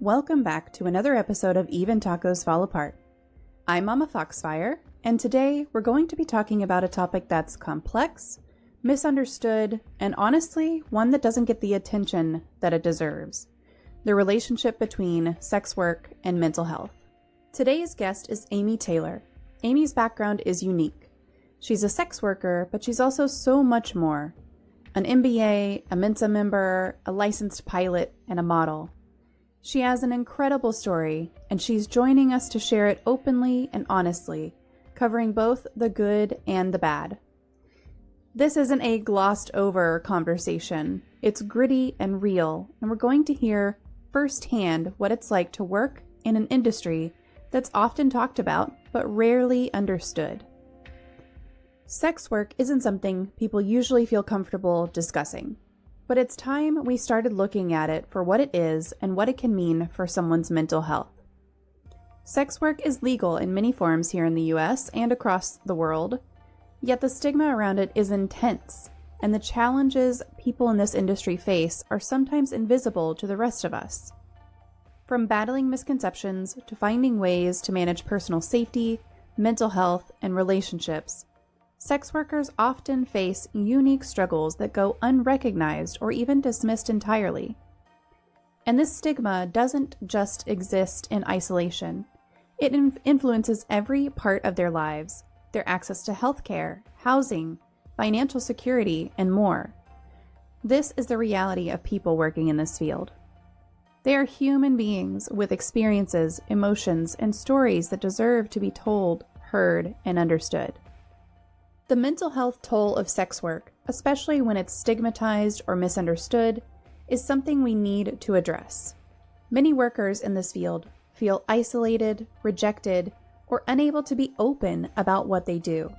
Welcome back to another episode of Even Tacos Fall Apart. I'm MommaFoxFire, and today we're going to be talking about a topic that's complex, misunderstood, and honestly, one that doesn't get the attention that it deserves: the relationship between sex work and mental health. Today's guest is Amy Taylor. Amy's background is unique. She's a sex worker, but she's also so much more: an MBA, a Mensa member, a licensed pilot, and a model. She has an incredible story, and she's joining us to share it openly and honestly, covering both the good and the bad. This isn't a glossed over conversation. It's gritty and real, and we're going to hear firsthand what it's like to work in an industry that's often talked about but rarely understood. Sex work isn't something people usually feel comfortable discussing, but it's time we started looking at it for what it is and what it can mean for someone's mental health. Sex work is legal in many forms here in the US and across the world, yet the stigma around it is intense, and the challenges people in this industry face are sometimes invisible to the rest of us. From battling misconceptions to finding ways to manage personal safety, mental health, and relationships, sex workers often face unique struggles that go unrecognized or even dismissed entirely. And this stigma doesn't just exist in isolation. It influences every part of their lives, their access to healthcare, housing, financial security, and more. This is the reality of people working in this field. They are human beings with experiences, emotions, and stories that deserve to be told, heard, and understood. The mental health toll of sex work, especially when it's stigmatized or misunderstood, is something we need to address. Many workers in this field feel isolated, rejected, or unable to be open about what they do.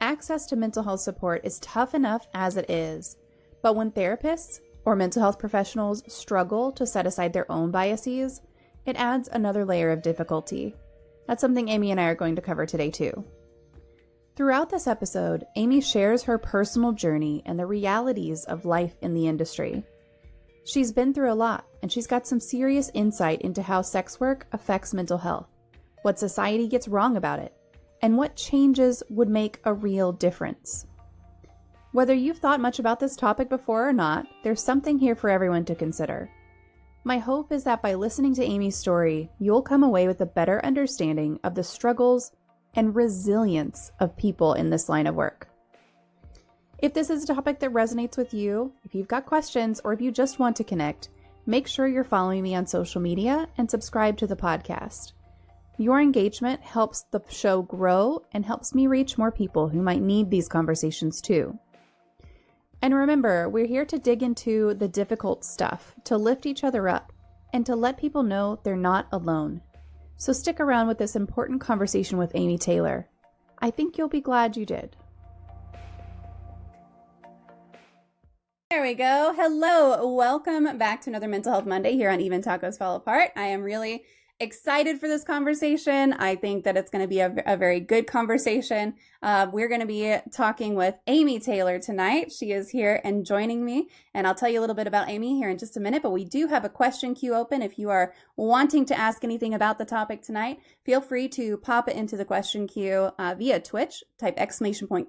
Access to mental health support is tough enough as it is, but when therapists or mental health professionals struggle to set aside their own biases, it adds another layer of difficulty. That's something Amy and I are going to cover today too. Throughout this episode, Amy shares her personal journey and the realities of life in the industry. She's been through a lot, and she's got some serious insight into how sex work affects mental health, what society gets wrong about it, and what changes would make a real difference. Whether you've thought much about this topic before or not, there's something here for everyone to consider. My hope is that by listening to Amy's story, you'll come away with a better understanding of the struggles and resilience of people in this line of work. If this is a topic that resonates with you, if you've got questions, or if you just want to connect, make sure you're following me on social media and subscribe to the podcast. Your engagement helps the show grow and helps me reach more people who might need these conversations too. And remember, we're here to dig into the difficult stuff, to lift each other up, and to let people know they're not alone. So stick around with this important conversation with Amy Taylor. I think you'll be glad you did. There we go. Hello. Welcome back to another Mental Health Monday here on Even Tacos Fall Apart. I am really excited for this conversation. I think that it's going to be a very good conversation. We're going to be talking with Amy Taylor tonight. She is here and joining me, and I'll tell you a little bit about Amy here in just a minute, but we do have a question queue open. If you are wanting to ask anything about the topic tonight, feel free to pop it into the question queue via Twitch. Type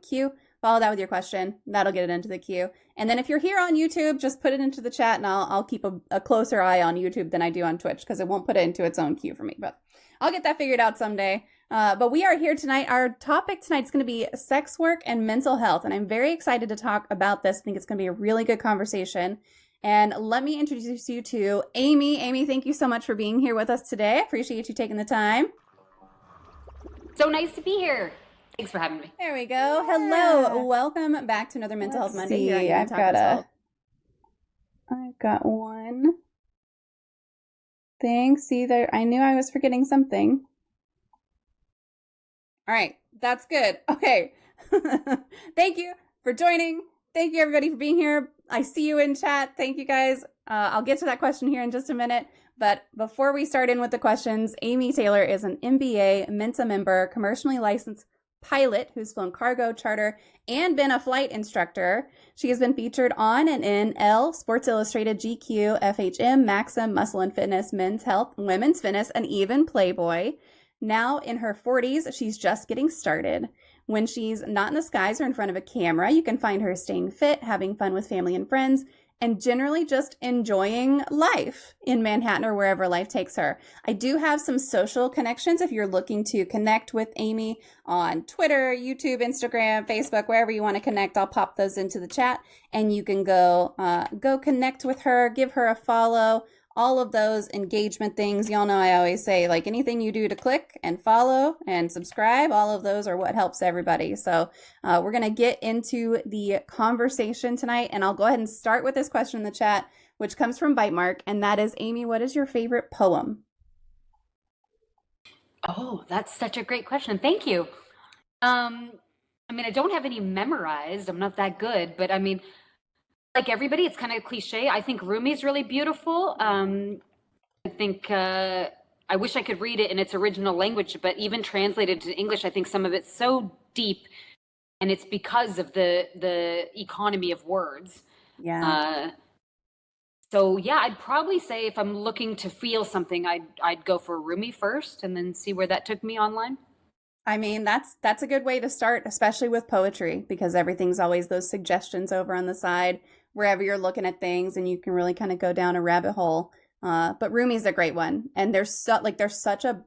!Q. Follow that with your question. That'll get it into the queue. And then if you're here on YouTube, just put it into the chat, and I'll keep a closer eye on YouTube than I do on Twitch, because it won't put it into its own queue for me. But I'll get that figured out someday. But we are here tonight. Our topic tonight is going to be sex work and mental health. And I'm very excited to talk about this. I think it's going to be a really good conversation. And let me introduce you to Amy. Amy, thank you so much for being here with us today. I appreciate you taking the time. So nice to be here. Thanks for having me. There we go. Hello. Welcome back to another Mental Health Monday here on Even Tacos. I've got one thing. See there, I knew I was forgetting something. All right, that's good. Okay. Thank you for joining. Thank you everybody for being here. I see you in chat. Thank you guys. I'll get to that question here in just a minute. But before we start in with the questions, Amy Taylor is an MBA, Mensa member, commercially licensed pilot who's flown cargo, charter, and been a flight instructor. She has been featured on and in Elle, Sports Illustrated, GQ, FHM, Maxim, Muscle and Fitness, Men's Health, Women's Fitness, and even Playboy. Now in her 40s, she's just getting started. When she's not in the skies or in front of a camera, you can find her staying fit, having fun with family and friends, and generally just enjoying life in Manhattan or wherever life takes her. I do have some social connections if you're looking to connect with Amy on Twitter, YouTube, Instagram, Facebook, wherever you want to connect. I'll pop those into the chat and you can go connect with her, give her a follow. All of those engagement things, y'all know I always say, like, anything you do to click and follow and subscribe, all of those are what helps everybody. So we're going to get into the conversation tonight, and I'll go ahead and start with this question in the chat, which comes from Bite Mark, and that is, Amy, what is your favorite poem? Oh, that's such a great question. Thank you. I mean, I don't have any memorized. I'm not that good, but I mean, like everybody, it's kind of cliche. I think Rumi's really beautiful. I think I wish I could read it in its original language, but even translated to English, I think some of it's so deep, and it's because of the economy of words. Yeah. So yeah, I'd probably say if I'm looking to feel something, I'd go for Rumi first, and then see where that took me online. I mean, that's a good way to start, especially with poetry, because everything's always those suggestions over on the side, wherever you're looking at things, and you can really kind of go down a rabbit hole. But Rumi's a great one. And there's such a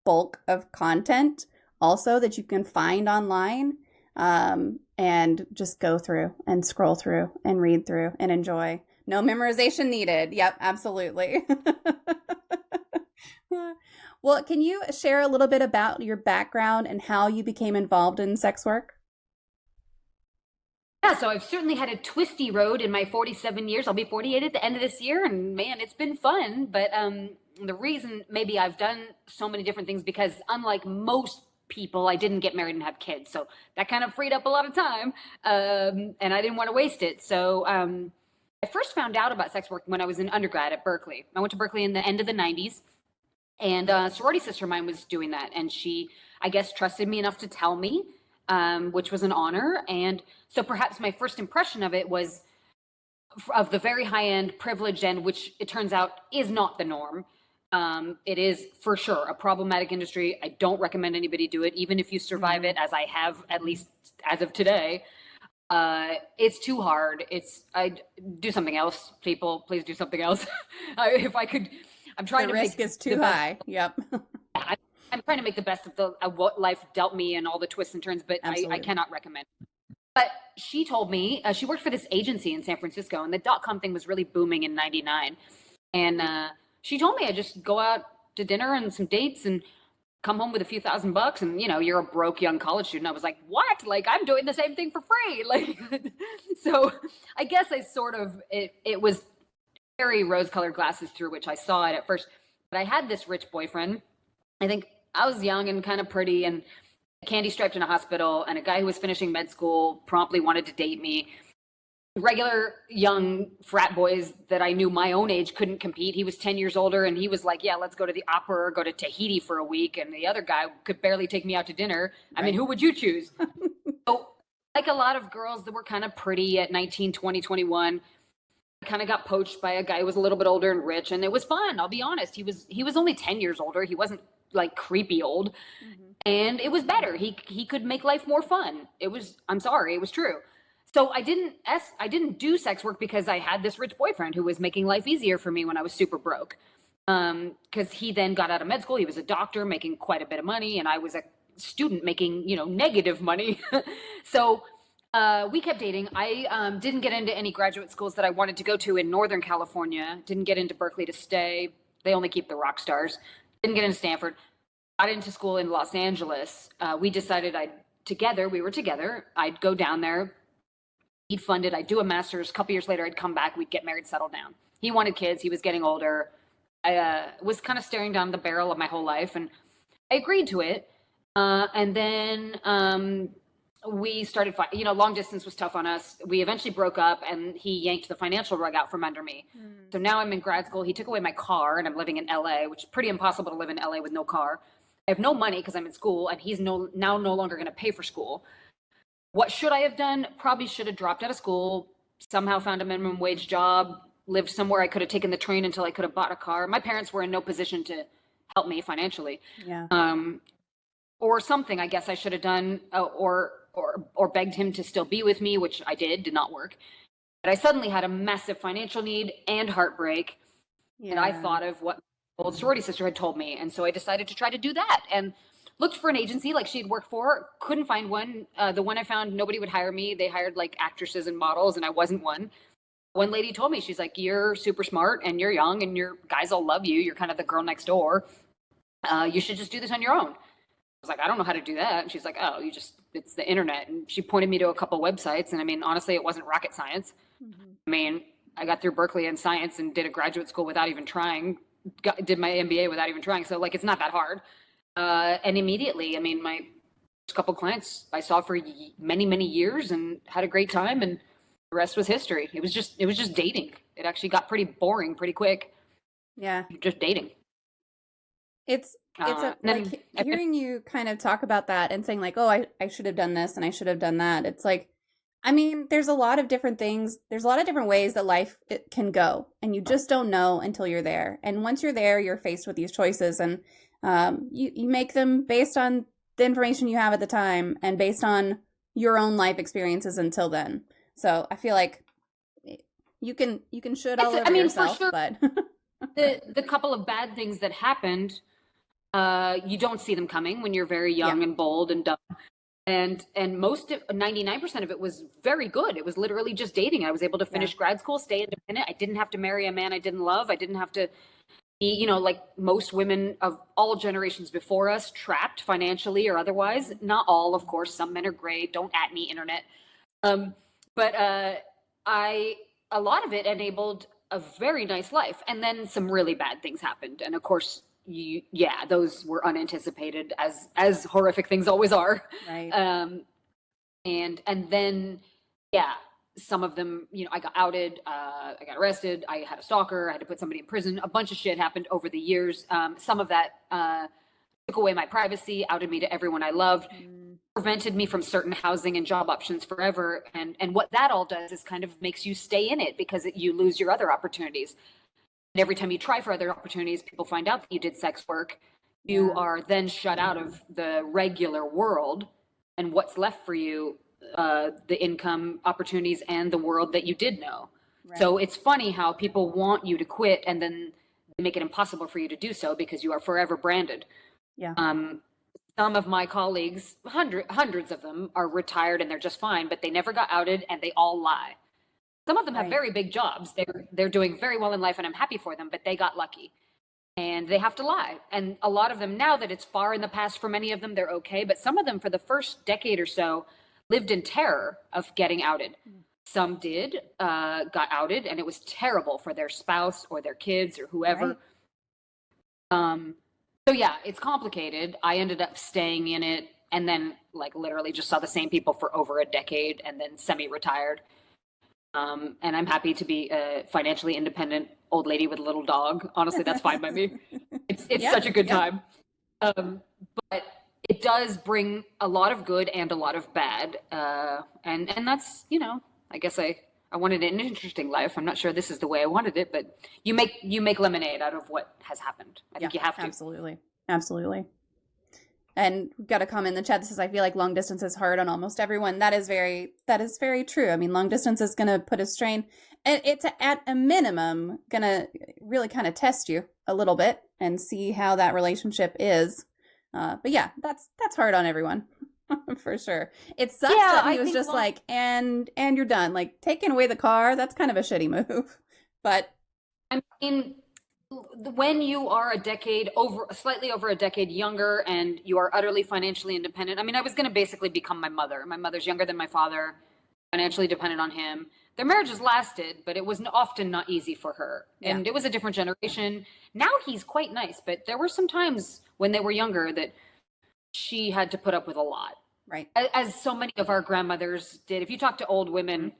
bulk of content also that you can find online, and just go through and scroll through and read through and enjoy. No memorization needed. Yep, absolutely. Well, can you share a little bit about your background and how you became involved in sex work? Yeah, so I've certainly had a twisty road in my 47 years. I'll be 48 at the end of this year, and man, it's been fun. But the reason maybe I've done so many different things, because unlike most people, I didn't get married and have kids. So that kind of freed up a lot of time, and I didn't want to waste it. So I first found out about sex work when I was in undergrad at Berkeley. I went to Berkeley in the end of the 90s. And a sorority sister of mine was doing that. And she, I guess, trusted me enough to tell me, which was an honor. And so perhaps my first impression of it was of the very high end, privileged end, which it turns out is not the norm. It is for sure a problematic industry. I don't recommend anybody do it, even if you survive it, as I have, at least as of today. It's too hard. I do something else. People, please do something else. If I could. I'm trying the to risk is too high. Yep. I'm trying to make the best of what life dealt me and all the twists and turns, but I cannot recommend. But she told me, she worked for this agency in San Francisco, and the .com thing was really booming in '99. And she told me I just go out to dinner and some dates and come home with a few $1,000, and you're a broke young college student. I was like, what? Like, I'm doing the same thing for free. Like, so I guess I sort of, it was very rose-colored glasses through which I saw it at first. But I had this rich boyfriend. I think I was young and kind of pretty and candy striped in a hospital, and a guy who was finishing med school promptly wanted to date me. Regular young frat boys that I knew my own age couldn't compete. He was 10 years older, and he was like, yeah, let's go to the opera or go to Tahiti for a week. And the other guy could barely take me out to dinner. Right. I mean, who would you choose? So like a lot of girls that were kind of pretty at 19, 20, 21, kind of got poached by a guy who was a little bit older and rich, and it was fun. I'll be honest. He was only 10 years older. He wasn't like creepy old. Mm-hmm. And it was better. He could make life more fun. I'm sorry, it was true. So I didn't do sex work because I had this rich boyfriend who was making life easier for me when I was super broke. Because he then got out of med school. He was a doctor making quite a bit of money, and I was a student making, negative money. So we kept dating. I didn't get into any graduate schools that I wanted to go to in Northern California. Didn't get into Berkeley to stay. They only keep the rock stars. Didn't get into Stanford. Got into school in Los Angeles. We decided we were together. I'd go down there. He'd fund it. I'd do a master's. A couple years later, I'd come back. We'd get married, settle down. He wanted kids. He was getting older. I was kind of staring down the barrel of my whole life, and I agreed to it. And then we started, long distance was tough on us. We eventually broke up, and he yanked the financial rug out from under me. So now I'm in grad school. He took away my car, and I'm living in LA, which is pretty impossible to live in LA with no car. I have no money because I'm in school, and he's now no longer going to pay for school. What should I have done? Probably should have dropped out of school, somehow found a minimum wage job, lived somewhere I could have taken the train until I could have bought a car. My parents were in no position to help me financially. Yeah. Or something I guess I should have done, or begged him to still be with me, which I did not work. But I suddenly had a massive financial need and heartbreak. Yeah. And I thought of what my old sorority sister had told me. And so I decided to try to do that and looked for an agency like she'd worked for, couldn't find one. The one I found, nobody would hire me. They hired like actresses and models, and I wasn't one. One lady told me, she's like, you're super smart and you're young and your guys all love you. You're kind of the girl next door. You should just do this on your own. I was like, I don't know how to do that. And she's like, oh, it's the internet. And she pointed me to a couple websites. And I mean, honestly, it wasn't rocket science. Mm-hmm. I mean, I got through Berkeley in science and did a graduate school without even trying, did my MBA without even trying. So like, it's not that hard. And immediately, I mean, my first couple clients I saw for many, many years and had a great time. And the rest was history. It was just dating. It actually got pretty boring pretty quick. Yeah. Just dating. It's like hearing you kind of talk about that and saying like, oh, I should have done this and I should have done that. It's like, I mean, there's a lot of different things. There's a lot of different ways that life can go, and you just don't know until you're there. And once you're there, you're faced with these choices, and you make them based on the information you have at the time and based on your own life experiences until then. So I feel like you can should all over yourself, for sure. But the couple of bad things that happened, you don't see them coming when you're very young and bold and dumb. And 99% of it was very good. It was literally just dating. I was able to finish grad school, stay independent. I didn't have to marry a man I didn't love. I didn't have to be, like most women of all generations before us, trapped financially or otherwise. Not all, of course. Some men are great. Don't at me, internet. But a lot of it enabled a very nice life. And then some really bad things happened. And of course, those were unanticipated, as horrific things always are. Right. And then, some of them, I got outed, I got arrested, I had a stalker, I had to put somebody in prison. A bunch of shit happened over the years. Some of that took away my privacy, outed me to everyone I loved, prevented me from certain housing and job options forever. And what that all does is kind of makes you stay in it, because you lose your other opportunities. And every time you try for other opportunities, people find out that you did sex work. You are then shut out of the regular world, and what's left for you, the income opportunities and the world that you did know. Right. So it's funny how people want you to quit, and then they make it impossible for you to do so because you are forever branded. Yeah. Some of my colleagues, hundreds of them, are retired and they're just fine, but they never got outed and they all lie. Some of them have very big jobs. They're doing very well in life, and I'm happy for them, but they got lucky. And they have to lie. And a lot of them, now that it's far in the past for many of them, they're okay. But some of them, for the first decade or so, lived in terror of getting outed. Some got outed, and it was terrible for their spouse or their kids or whoever. Right. So it's complicated. I ended up staying in it, and then literally just saw the same people for over a decade, and then semi-retired. And I'm happy to be a financially independent old lady with a little dog. Honestly, that's fine by me. It's such a good time. But it does bring a lot of good and a lot of bad. And that's, I guess I wanted an interesting life. I'm not sure this is the way I wanted it, but you make lemonade out of what has happened. I think you have to. Absolutely. Absolutely. And we've got a comment in the chat that says, I feel like long distance is hard on almost everyone. That is very true. I mean, long distance is going to put a strain. And it's at a minimum going to really kind of test you a little bit and see how that relationship is. But that's hard on everyone for sure. It sucks that he was just and you're done. Like, taking away the car, that's kind of a shitty move. But I mean, when you are slightly over a decade younger and you are utterly financially independent. I mean, I was going to basically become my mother. My mother's younger than my father, financially dependent on him. Their marriages lasted, but it was often not easy for her. Yeah. And it was a different generation. Now he's quite nice, but there were some times when they were younger that she had to put up with a lot. Right. As so many of our grandmothers did. If you talk to old women,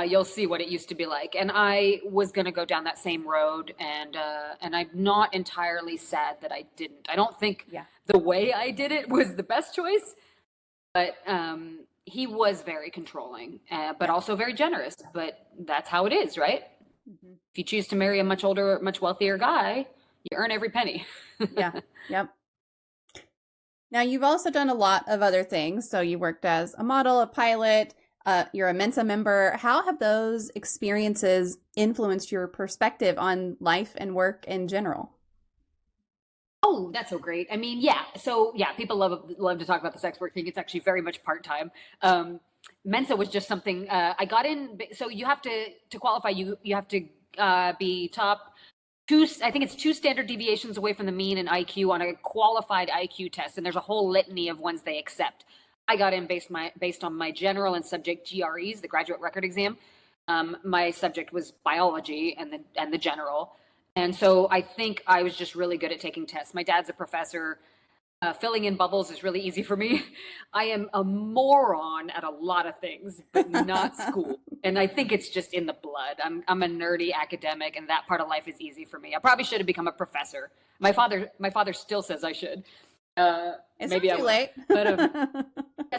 you'll see what it used to be like. And I was going to go down that same road, and I'm not entirely sad that I didn't. I don't think the way I did it was the best choice, but he was very controlling, but also very generous. But that's how it is, right? Mm-hmm. If you choose to marry a much older, much wealthier guy, you earn every penny. Yeah. Yep. Now, you've also done a lot of other things. So you worked as a model, a pilot, you're a Mensa member. How have those experiences influenced your perspective on life and work in general? Oh, that's so great. I mean, yeah. So yeah, people love to talk about the sex work thing. It's actually very much part-time. Mensa was just something I got in. So you have to qualify. You have to be top two. I think it's 2 standard deviations away from the mean in IQ on a qualified IQ test, and there's a whole litany of ones they accept. I got in based on my general and subject GREs, the graduate record exam. My subject was biology and the general. And so I think I was just really good at taking tests. My dad's a professor. Filling in bubbles is really easy for me. I am a moron at a lot of things, but not school. And I think it's just in the blood. I'm a nerdy academic, and that part of life is easy for me. I probably should have become a professor. My father still says I should. It's maybe not too late. But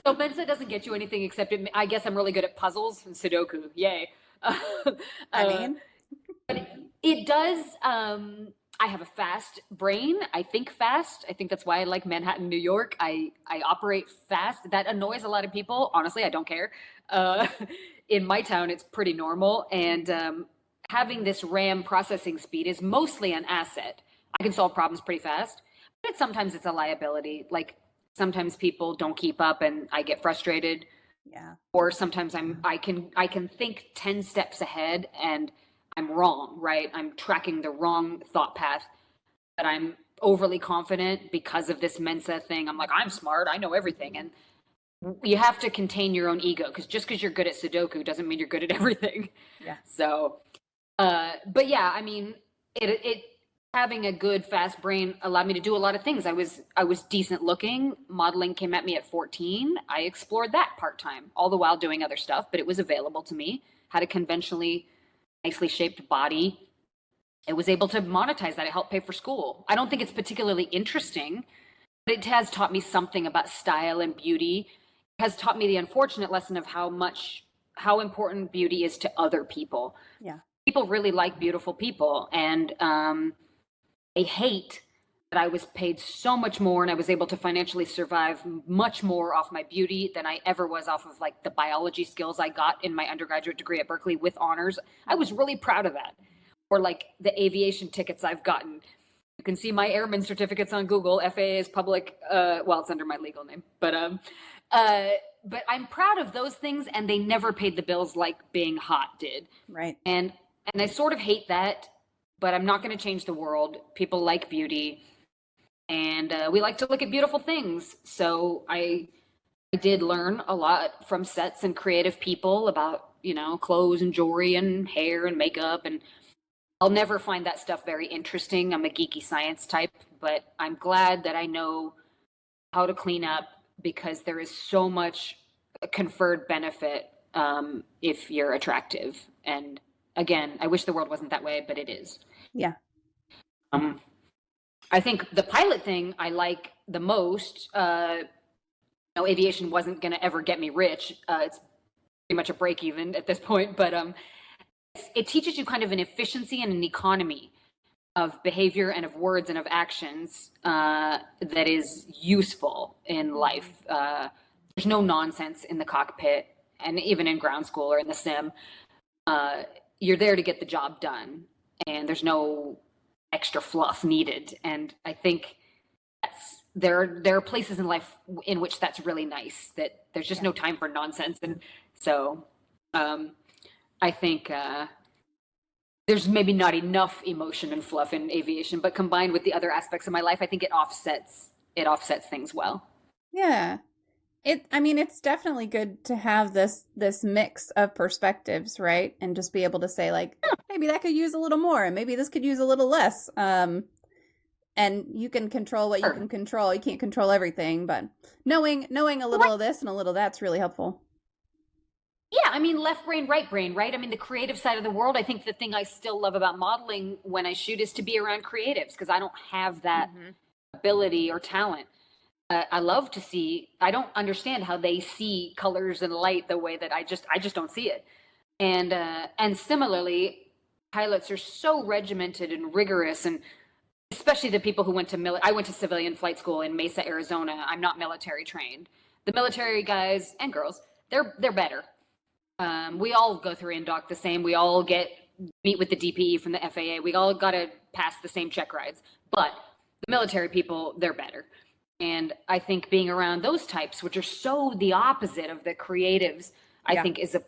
so Mensa doesn't get you anything except I guess I'm really good at puzzles and Sudoku. Yay. I mean, but it does. I have a fast brain. I think fast. I think that's why I like Manhattan, New York. I operate fast. That annoys a lot of people. Honestly, I don't care. In my town, it's pretty normal. And having this RAM processing speed is mostly an asset. I can solve problems pretty fast, but sometimes it's a liability. Like sometimes people don't keep up and I get frustrated. Yeah. Or sometimes I can think 10 steps ahead and I'm wrong, right? I'm tracking the wrong thought path, but I'm overly confident because of this Mensa thing. I'm like, I'm smart. I know everything. And you have to contain your own ego because just because you're good at Sudoku doesn't mean you're good at everything. Yeah. So, but yeah, I mean, it having a good fast brain allowed me to do a lot of things. I was decent looking. Modeling came at me at 14. I explored that part-time, all the while doing other stuff, but it was available to me. Had a conventionally nicely shaped body. It was able to monetize that. It helped pay for school. I don't think it's particularly interesting, but it has taught me something about style and beauty. It has taught me the unfortunate lesson of how important beauty is to other people. Yeah. People really like beautiful people, and I hate that I was paid so much more and I was able to financially survive much more off my beauty than I ever was off of like the biology skills I got in my undergraduate degree at Berkeley with honors. I was really proud of that. Or like the aviation tickets I've gotten. You can see my airman certificates on Google. FAA is public. Well, it's under my legal name, but I'm proud of those things, and they never paid the bills like being hot did. Right. And I sort of hate that, but I'm not going to change the world. People like beauty. And we like to look at beautiful things. So I did learn a lot from sets and creative people about, clothes and jewelry and hair and makeup. And I'll never find that stuff very interesting. I'm a geeky science type, but I'm glad that I know how to clean up because there is so much conferred benefit if you're attractive. And again, I wish the world wasn't that way, but it is. Yeah. I think the pilot thing I like the most. Aviation wasn't going to ever get me rich. It's pretty much a break even at this point, but it teaches you kind of an efficiency and an economy of behavior and of words and of actions that is useful in life. There's no nonsense in the cockpit, and even in ground school or in the sim. You're there to get the job done, and there's no extra fluff needed. And I think there are places in life in which that's really nice, that there's just no time for nonsense. And so I think there's maybe not enough emotion and fluff in aviation, but combined with the other aspects of my life, I think it offsets things well. Yeah. It's definitely good to have this mix of perspectives, right? And just be able to say like, maybe that could use a little more and maybe this could use a little less. And you can control what you can control. You can't control everything, but knowing a little of this and a little that's really helpful. Yeah, I mean, left brain, right brain, right? I mean, the creative side of the world, I think the thing I still love about modeling when I shoot is to be around creatives because I don't have that ability or talent. I love to see, I don't understand how they see colors and light the way that I just don't see it. And similarly, pilots are so regimented and rigorous, and especially the people who went to I went to civilian flight school in Mesa, Arizona. I'm not military trained. The military guys and girls, they're better. We all go through indoc the same. We all meet with the DPE from the FAA. We all got to pass the same check rides. But the military people, they're better. And I think being around those types, which are so the opposite of the creatives, I think is a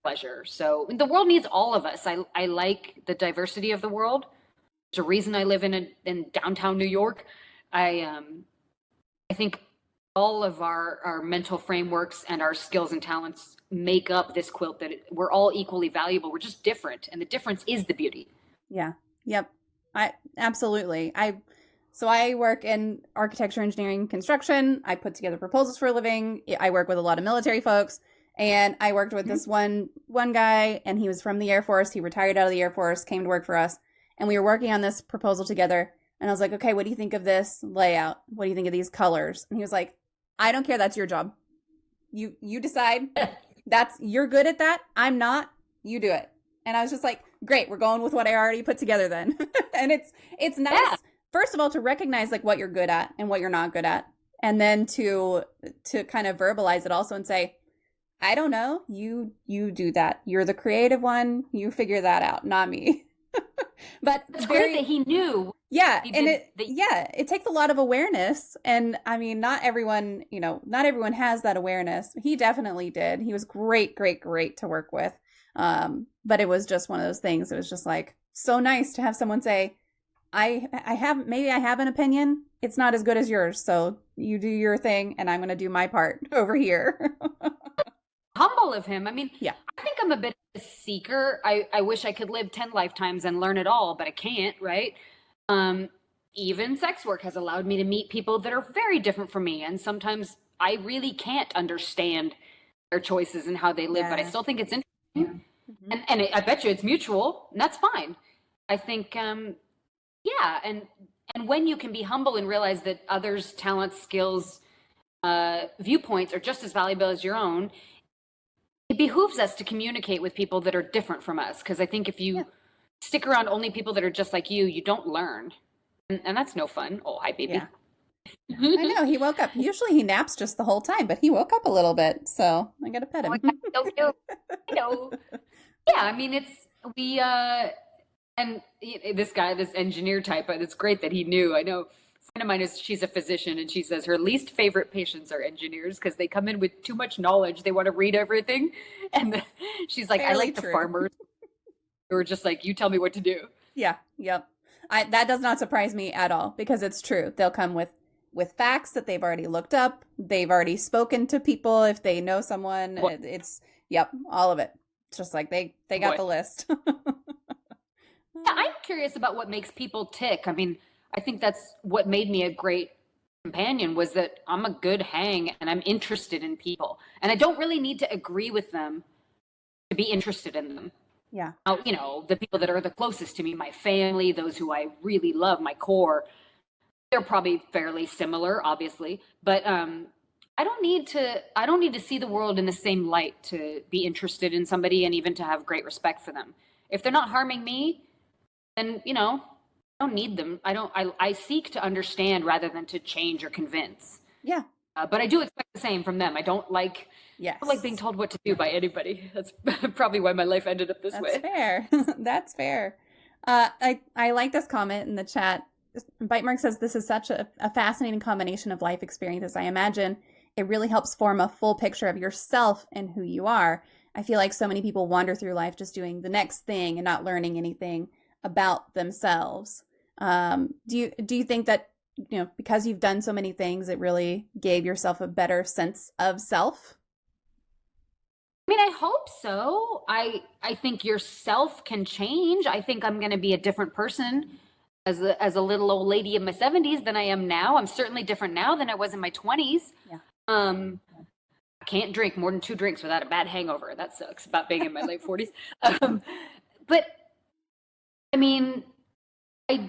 pleasure. So the world needs all of us. I like the diversity of the world. There's a reason I live in downtown New York. I think all of our mental frameworks and our skills and talents make up this quilt that we're all equally valuable. We're just different, and the difference is the beauty. Yeah. Yep. I absolutely. So I work in architecture, engineering, construction. I put together proposals for a living. I work with a lot of military folks, and I worked with this one guy, and he was from the Air Force. He retired out of the Air Force, came to work for us, and we were working on this proposal together. And I was like, okay, what do you think of this layout? What do you think of these colors? And he was like, I don't care. That's your job. You decide. You're good at that. I'm not. You do it. And I was just like, great. We're going with what I already put together then. And it's nice. Yeah. First of all, to recognize like what you're good at and what you're not good at. And then to kind of verbalize it also and say, I don't know. You do that. You're the creative one. You figure that out, not me. But it's great that he knew. Yeah. It takes a lot of awareness. And I mean, not everyone has that awareness. He definitely did. He was great to work with. But it was just one of those things. It was just like so nice to have someone say, I have an opinion. It's not as good as yours. So you do your thing and I'm going to do my part over here. Humble of him. I mean, yeah. I think I'm a bit of a seeker. I wish I could live 10 lifetimes and learn it all, but I can't, right? Even sex work has allowed me to meet people that are very different from me. And sometimes I really can't understand their choices and how they live, but I still think it's interesting. Yeah. And I bet you it's mutual, and that's fine. I think, and when you can be humble and realize that others' talents, skills, viewpoints are just as valuable as your own, it behooves us to communicate with people that are different from us. Because I think if you stick around only people that are just like you don't learn. And that's no fun. Oh, hi, baby. Yeah. I know. He woke up. Usually he naps just the whole time, but he woke up a little bit. So I got to pet him. I know. Yeah, I mean, and this guy, this engineer type, it's great that he knew. I know. Friend of mine she's a physician, and she says her least favorite patients are engineers because they come in with too much knowledge. They want to read everything, and she's like, I like the farmers who are just like, you tell me what to do. Yeah, yep. That does not surprise me at all because it's true. They'll come with facts that they've already looked up. They've already spoken to people if they know someone. It's all of it. It's just like they got the list. Yeah, I'm curious about what makes people tick. I mean, I think that's what made me a great companion was that I'm a good hang and I'm interested in people. And I don't really need to agree with them to be interested in them. Yeah. The people that are the closest to me, my family, those who I really love, my core, they're probably fairly similar, obviously. But I don't need to see the world in the same light to be interested in somebody and even to have great respect for them. If they're not harming me, then, I don't need them. I seek to understand rather than to change or convince. Yeah. But I do expect the same from them. I don't like being told what to do by anybody. That's probably why my life ended up this way. That's fair. That's fair. I like this comment in the chat. Bite Mark says, this is such a fascinating combination of life experiences. I imagine it really helps form a full picture of yourself and who you are. I feel like so many people wander through life just doing the next thing and not learning anything about themselves. Do you think that, because you've done so many things, it really gave yourself a better sense of self? I mean, I hope so. I think yourself can change. I think I'm going to be a different person as a little old lady in my 70s than I am now. I'm certainly different now than I was in my 20s. Yeah. can't drink more than 2 drinks without a bad hangover. That sucks about being in my late 40s. But I mean, I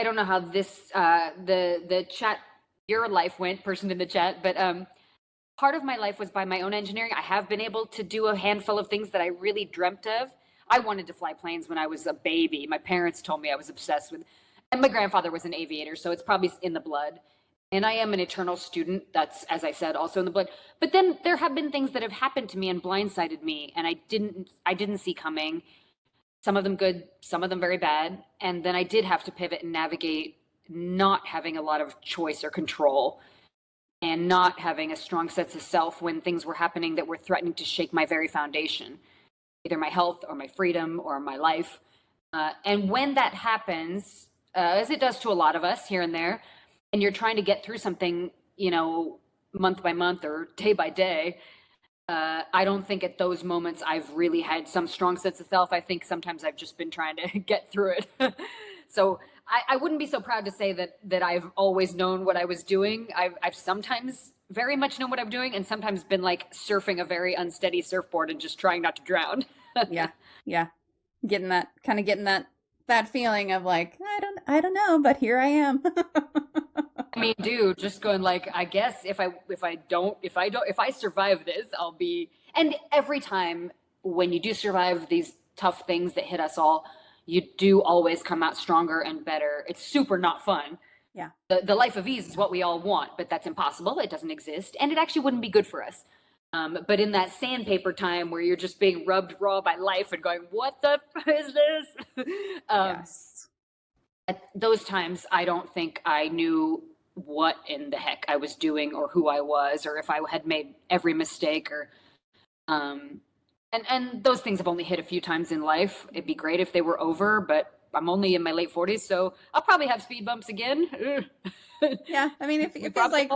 don't know how this, the chat, your life went, person in the chat, but part of my life was by my own engineering. I have been able to do a handful of things that I really dreamt of. I wanted to fly planes when I was a baby. My parents told me I was obsessed with, and my grandfather was an aviator, so it's probably in the blood. And I am an eternal student. That's, as I said, also in the blood. But then there have been things that have happened to me and blindsided me, and I didn't see coming. Some of them good, some of them very bad. And then I did have to pivot and navigate not having a lot of choice or control, and not having a strong sense of self when things were happening that were threatening to shake my very foundation, either my health or my freedom or my life. And when that happens, as it does to a lot of us here and there, and you're trying to get through something, month by month or day by day, I don't think at those moments I've really had some strong sense of self. I think sometimes I've just been trying to get through it. So I wouldn't be so proud to say that I've always known what I was doing. I've sometimes very much known what I'm doing, and sometimes been like surfing a very unsteady surfboard and just trying not to drown. Yeah. Getting that feeling of like, I don't know, but here I am. I mean, dude, just going like, I guess if I survive this, I'll be. And every time when you do survive these tough things that hit us all, you do always come out stronger and better. It's super not fun. Yeah. The life of ease is what we all want, but that's impossible. It doesn't exist. And it actually wouldn't be good for us. But in that sandpaper time where you're just being rubbed raw by life and going, what the f is this? Yes. At those times, I don't think I knew what in the heck I was doing or who I was, or if I had made every mistake, or and those things have only hit a few times in life. It'd be great if they were over, but I'm only in my late 40s, so I'll probably have speed bumps again. Yeah, I mean, it feels like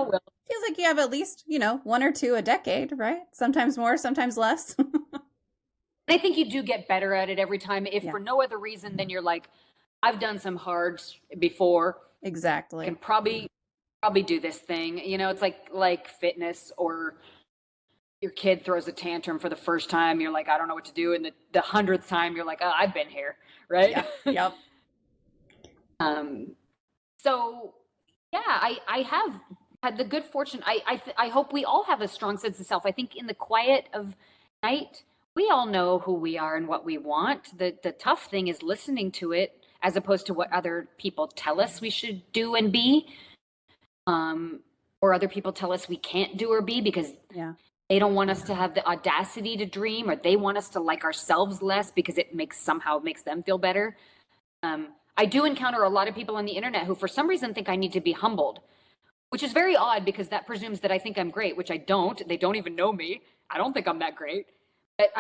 you have at least, 1 or 2 a decade, right? Sometimes more, sometimes less. I think you do get better at it every time, if for no other reason than you're like, I've done some hards before. Exactly. I can probably do this thing. It's like fitness, or your kid throws a tantrum for the first time. You're like, I don't know what to do. And the 100th time, you're like, oh, I've been here. Right. Yeah. Yep. So yeah, I have had the good fortune. I hope we all have a strong sense of self. I think in the quiet of night, we all know who we are and what we want. The tough thing is listening to it, as opposed to what other people tell us we should do and be, or other people tell us we can't do or be, because they don't want us to have the audacity to dream, or they want us to like ourselves less because it somehow makes them feel better. I do encounter a lot of people on the internet who for some reason think I need to be humbled, which is very odd, because that presumes that I think I'm great, which I don't. They don't even know me. I don't think I'm that great. But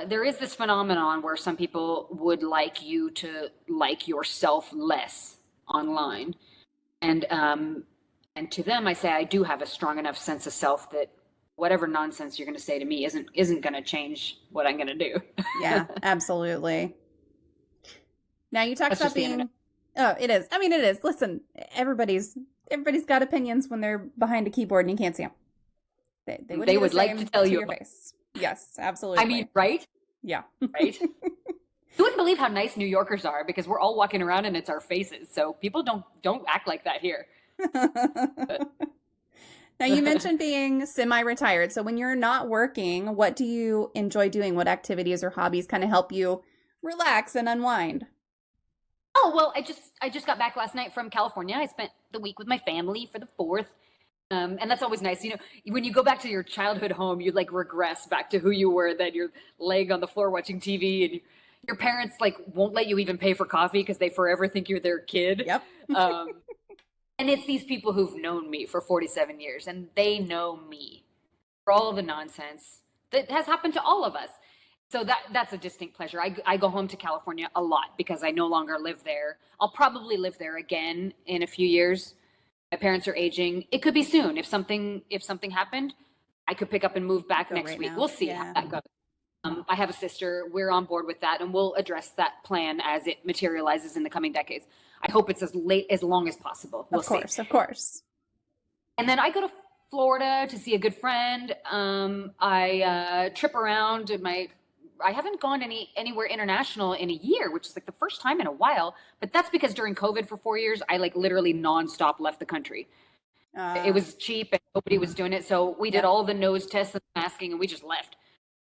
there is this phenomenon where some people would like you to like yourself less online. And to them, I say I do have a strong enough sense of self that whatever nonsense you're going to say to me isn't going to change what I'm going to do. Yeah, absolutely. Now you talked about being, it is. I mean, it is. Listen, everybody's got opinions when they're behind a keyboard and you can't see them. They would like to tell you your face. Yes, absolutely. I mean, right? Yeah. Right? You wouldn't believe how nice New Yorkers are, because we're all walking around and it's our faces. So people don't act like that here. Now you mentioned being semi-retired. So when you're not working, what do you enjoy doing? What activities or hobbies kind of help you relax and unwind? Oh, well, I just got back last night from California. I spent the week with my family for the 4th. And that's always nice. When you go back to your childhood home, you like regress back to who you were. Then you're laying on the floor watching TV, and your parents like won't let you even pay for coffee because they forever think you're their kid. Yep. And it's these people who've known me for 47 years, and they know me for all of the nonsense that has happened to all of us. So that's a distinct pleasure. I go home to California a lot because I no longer live there. I'll probably live there again in a few years. My parents are aging. It could be soon. If something happened, I could pick up and move back next week. We'll see how that goes. I have a sister. We're on board with that, and we'll address that plan as it materializes in the coming decades. I hope it's as long as possible. We'll see. Of course. And then I go to Florida to see a good friend. I trip around. I haven't gone anywhere international in a year, which is like the first time in a while. But that's because during COVID for 4 years, I like literally nonstop left the country. It was cheap and nobody was doing it. So we did all the nose tests and masking and we just left.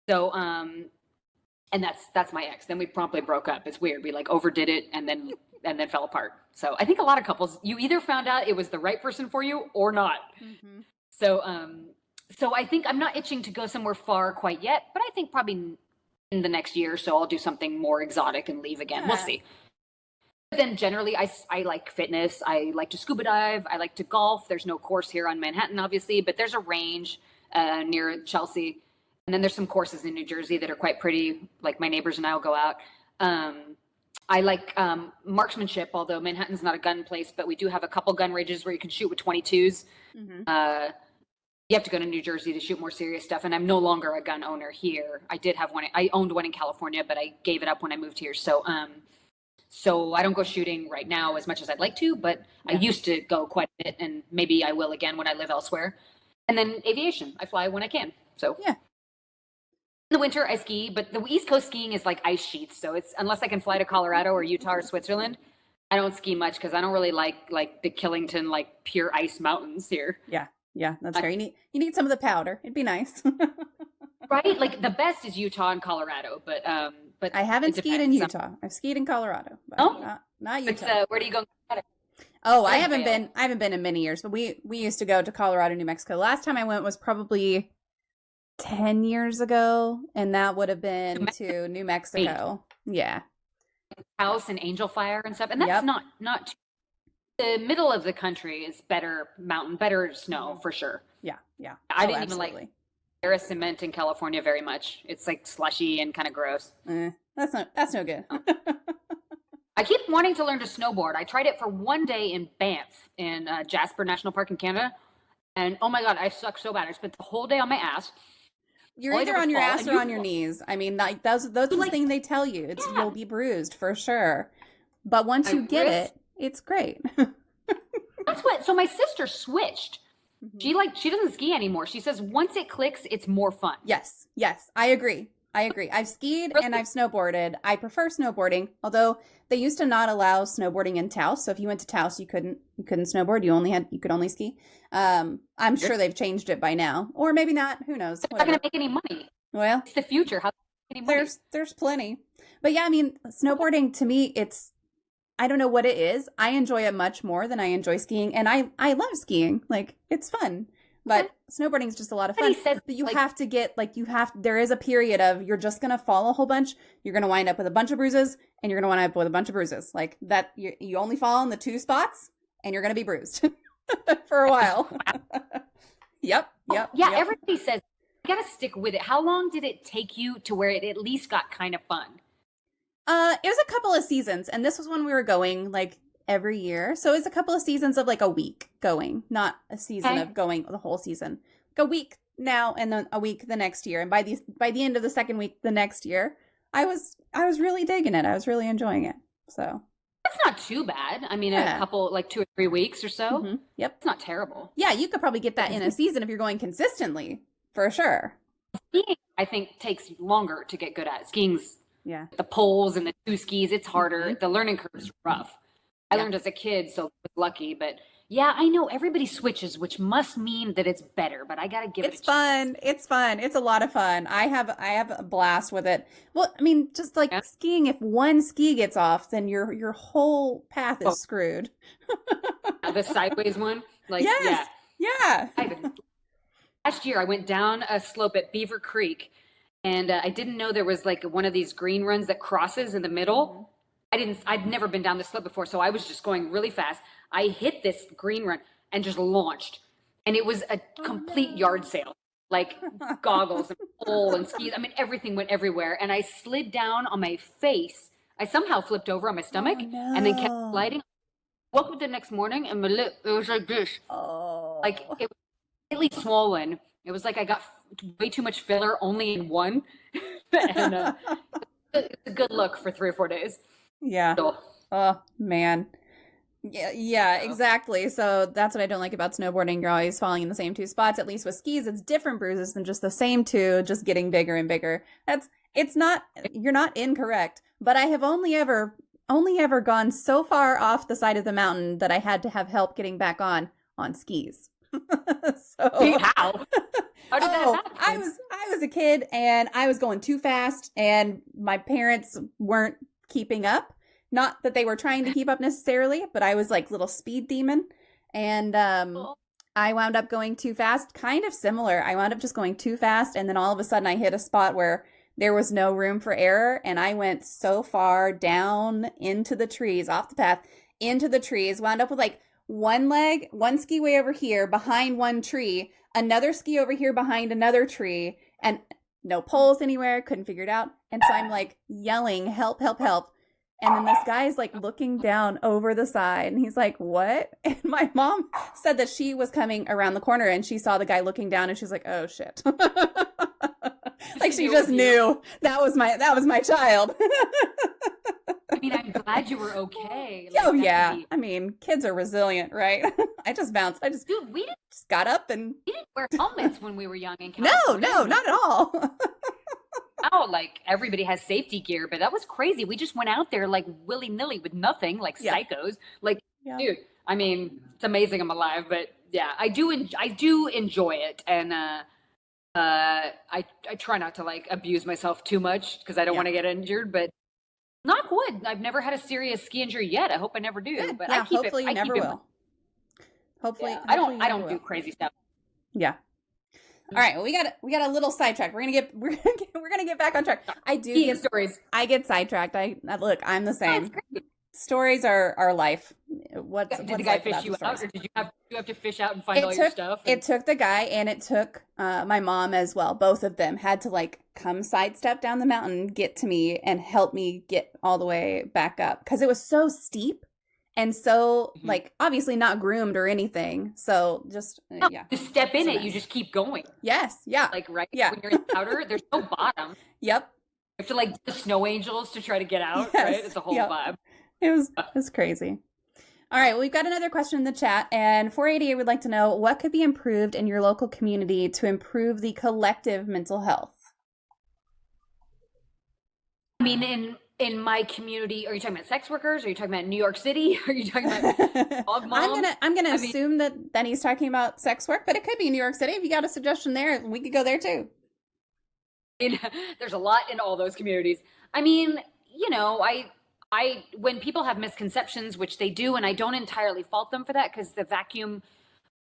So, and that's my ex. Then we promptly broke up. It's weird. We like overdid it and then fell apart. So I think a lot of couples, you either found out it was the right person for you or not. Mm-hmm. So, so I think I'm not itching to go somewhere far quite yet, but I think probably in the next year or so, I'll do something more exotic and leave again. We'll see. But then generally, I like fitness. I like to scuba dive. I like to golf. There's no course here on Manhattan, obviously, but there's a range near Chelsea. And then there's some courses in New Jersey that are quite pretty. Like my neighbors and I will go out. I like marksmanship, although Manhattan's not a gun place, but we do have a couple gun ranges where you can shoot with 22s. Mm-hmm. You have to go to New Jersey to shoot more serious stuff. And I'm no longer a gun owner here. I did have one. I owned one in California, but I gave it up when I moved here. So, so I don't go shooting right now as much as I'd like to, but I used to go quite a bit, and maybe I will again when I live elsewhere. And then aviation. I fly when I can. So in the winter I ski, but the East Coast skiing is like ice sheets. So it's, unless I can fly to Colorado or Utah or Switzerland, I don't ski much because I don't really like the Killington, like pure ice mountains here. Yeah, that's fair. You need some of the powder. It'd be nice. Right? Like the best is Utah and Colorado, but I haven't skied in Utah. I've skied in Colorado, but not Utah. Where do you go? Oh, I haven't been in many years, but we used to go to Colorado, New Mexico. Last time I went was probably 10 years ago, and that would have been to New Mexico. Yeah. House and Angel Fire and stuff. And that's not too, the middle of the country is better mountain, better snow for sure. Yeah. I didn't even like Air cement in California very much. It's like slushy and kind of gross. That's no good. I keep wanting to learn to snowboard. I tried it for one day in Banff in Jasper National Park in Canada. And oh my God, I suck so bad. I spent the whole day on my ass. You're either on your ass or on your knees. I mean, like that's the thing they tell you. It's you'll be bruised for sure. But once you get it, it's great. That's what. So my sister switched. Mm-hmm. She doesn't ski anymore. She says once it clicks, it's more fun. Yes, I agree. I've skied and I've snowboarded. I prefer snowboarding, although they used to not allow snowboarding in Taos. So if you went to Taos, you couldn't snowboard. You could only ski. I'm sure they've changed it by now, or maybe not. Who knows? It's not going to make any money. Well, it's the future. How any money? There's plenty, but yeah, I mean, snowboarding to me, I don't know what it is. I enjoy it much more than I enjoy skiing, and I love skiing. Like it's fun. But snowboarding is just a lot of fun. But you have to get, there is a period of, you're just going to fall a whole bunch. You're going to wind up with a bunch of bruises, and you're going to wind up with a bunch of bruises. Like that, you only fall in the two spots, and you're going to be bruised for a while. Yep. Everybody says, you got to stick with it. How long did it take you to where it at least got kind of fun? It was a couple of seasons, and this was when we were going, every year. So it's a couple of seasons of a week going, not a season of going the whole season. Like a week now and then a week the next year. And by the end of the second week the next year, I was really digging it. I was really enjoying it. So that's not too bad. I mean, a couple 2 or 3 weeks or so. Mm-hmm. Yep. It's not terrible. Yeah, you could probably get that in a season if you're going consistently, for sure. Skiing, I think, takes longer to get good at. Skiing's the poles and the two skis, it's harder. Mm-hmm. The learning curve is rough. I learned as a kid, so I was lucky. But yeah, I know everybody switches, which must mean that it's better. But I gotta give it a chance. It's fun. It's a lot of fun. I have a blast with it. Well, I mean, just skiing. If one ski gets off, then your whole path is screwed. The sideways one, yes. Yeah. Last year, I went down a slope at Beaver Creek, and I didn't know there was one of these green runs that crosses in the middle. Mm-hmm. I'd never been down this slope before, so I was just going really fast. I hit this green run and just launched. And it was a complete yard sale, goggles and pole and skis. I mean, everything went everywhere. And I slid down on my face. I somehow flipped over on my stomach and then kept sliding. Woke up the next morning and my lip, it was like this. Oh. It was completely swollen. It was like I got way too much filler only in one. And it's a good look for 3 or 4 days. Yeah. Oh man. Yeah, So, exactly. So that's what I don't like about snowboarding. You're always falling in the same two spots. At least with skis, it's different bruises than just the same two, just getting bigger and bigger. It's not, you're not incorrect, but I have only ever gone so far off the side of the mountain that I had to have help getting back on skis. So, how? How did that oh, I happen? was I was a kid and I was going too fast and my parents weren't keeping up. Not that they were trying to keep up necessarily, but I was like little speed demon and Oh, I wound up going too fast, kind of similar. I wound up just going too fast and then all of a sudden I hit a spot where there was no room for error and I went so far down into the trees, off the path, into the trees, wound up with like one leg, one ski way over here behind one tree, another ski over here behind another tree, and no poles anywhere, couldn't figure it out. And so I'm like yelling, help, help, help. And then this guy's like looking down over the side and he's like, what? And my mom said that she was coming around the corner and she saw the guy looking down and she's like, oh shit. Like she just knew that was my child. I mean, I'm glad you were okay. Oh Like, that yeah. could be, I mean, kids are resilient, right? I just bounced. I just dude, we didn't, just got up and we didn't wear helmets when we were young in no, California. no, not at all. Now, like everybody has safety gear, but that was crazy. We just went out there like willy nilly with nothing, like Yeah. psychos. Like, Yeah. dude, I mean, it's amazing I'm alive, but yeah, I do enjoy it, and I try not to like abuse myself too much because I don't Yeah. want to get injured. But knock wood, I've never had a serious ski injury yet. I hope I never do. Good. But Yeah, hopefully you I keep never it. will. Hopefully, Yeah, hopefully you I never don't do will. crazy stuff. Yeah. All right. Well, we got a little sidetracked. We're gonna get back on track. Skiing stories. I get sidetracked. Look. I'm the That's same. great. Stories are life. Did the What's guy life fish without you the out, stories? or you have to fish out and find It all your took stuff? it took the guy and it took my mom as well. Both of them had to like come sidestep down the mountain, get to me, and help me get all the way back up because it was so steep and so Mhm. like obviously not groomed or anything. So just No, yeah, to step in so it, you nice. just keep going. Yes, yeah, Like, right yeah, when you're in powder, there's no bottom. yep, You have to like the snow angels to try to get out, right? yes, It's a whole yep. vibe. It was crazy. All right, well, we've got another question in the chat, and 488 would like to know what could be improved in your local community to improve the collective mental health. I mean, in my community, are you talking about sex workers? Are you talking about New York City? Are you talking about dog I'm moms? gonna I mean, assume that he's talking about sex work, but it could be New York City. If you got a suggestion there, we could go there too. there's a lot in all those communities. I mean, you know, I when people have misconceptions, which they do, and I don't entirely fault them for that because the vacuum,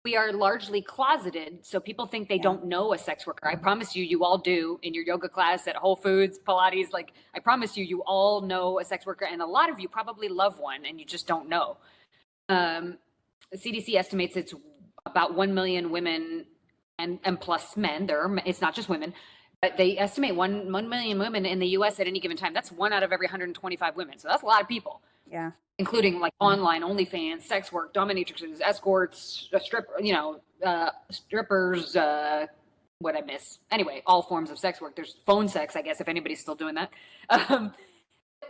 we are largely closeted, so people think they Yeah. don't know a sex worker. I promise you, you all do in your yoga class at Whole Foods, Pilates. Like, I promise you, you all know a sex worker, and a lot of you probably love one, and you just don't know. The CDC estimates it's about 1 million women and plus men. It's not just women, but they estimate 1 million women in the U.S. at any given time. That's one out of every 125 women. So that's a lot of people, Yeah. including like online OnlyFans, sex work, dominatrixes, escorts, strippers, what I miss. Anyway, all forms of sex work. There's phone sex, I guess, if anybody's still doing that.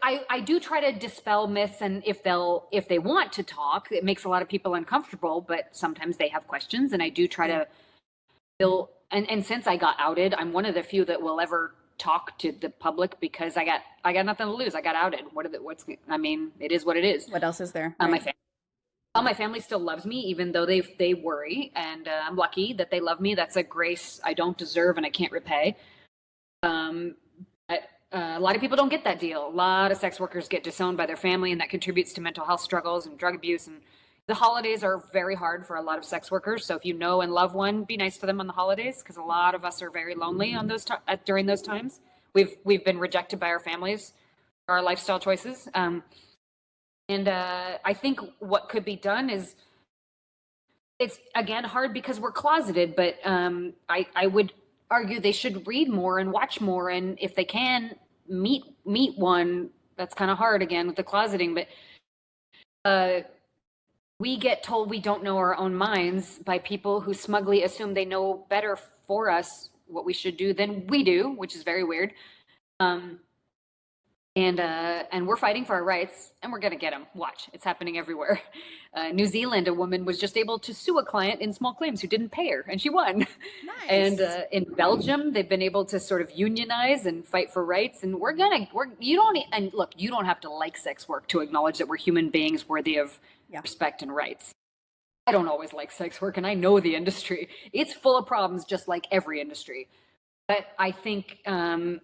I do try to dispel myths, and if they want to talk, it makes a lot of people uncomfortable, but sometimes they have questions, and I do try to build. And since I got outed, I'm one of the few that will ever talk to the public because I got nothing to lose. I got outed. I mean, it is what it is. What else is there? My Right. family. My family still loves me, even though they worry, and I'm lucky that they love me. That's a grace I don't deserve and I can't repay. But a lot of people don't get that deal. A lot of sex workers get disowned by their family, and that contributes to mental health struggles and drug abuse. And the holidays are very hard for a lot of sex workers. So if you know and love one, be nice to them on the holidays, because a lot of us are very lonely on during those times. We've been rejected by our families, our lifestyle choices. And I think what could be done is, it's again hard because we're closeted, but I would argue they should read more and watch more, and if they can meet one. That's kind of hard again with the closeting, but we get told we don't know our own minds by people who smugly assume they know better for us what we should do than we do, which is very weird. And we're fighting for our rights, and we're going to get them. Watch, it's happening everywhere. New Zealand, a woman was just able to sue a client in small claims who didn't pay her, and she won. Nice. And in Belgium, they've been able to sort of unionize and fight for rights. And you don't have to like sex work to acknowledge that we're human beings worthy of respect and rights. I don't always like sex work, and I know the industry. It's full of problems, just like every industry. But I think in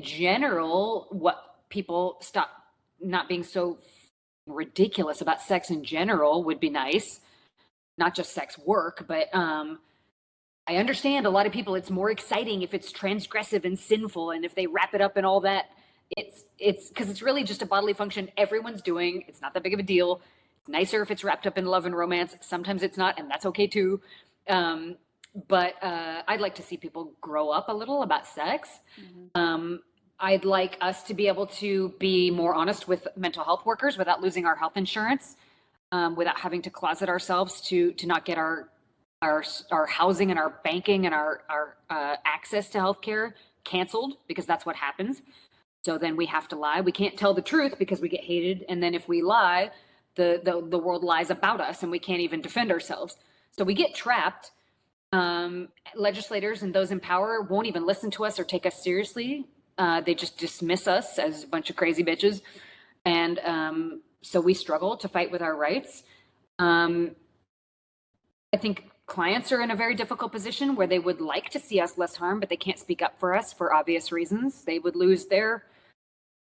general, what people stop not being so ridiculous about sex in general would be nice. Not just sex work, but I understand a lot of people, it's more exciting if it's transgressive and sinful, and if they wrap it up and all that. It's because it's really just a bodily function everyone's doing. It's not that big of a deal. It's nicer if it's wrapped up in love and romance. Sometimes it's not, and that's okay too. But I'd like to see people grow up a little about sex. Mm-hmm. I'd like us to be able to be more honest with mental health workers without losing our health insurance, without having to closet ourselves to not get our housing and our banking and our access to healthcare canceled, because that's what happens. So then we have to lie. We can't tell the truth because we get hated. And then if we lie, the world lies about us and we can't even defend ourselves. So we get trapped. Legislators and those in power won't even listen to us or take us seriously. They just dismiss us as a bunch of crazy bitches. And so we struggle to fight with our rights. I think clients are in a very difficult position where they would like to see us less harm, but they can't speak up for us for obvious reasons. They would lose their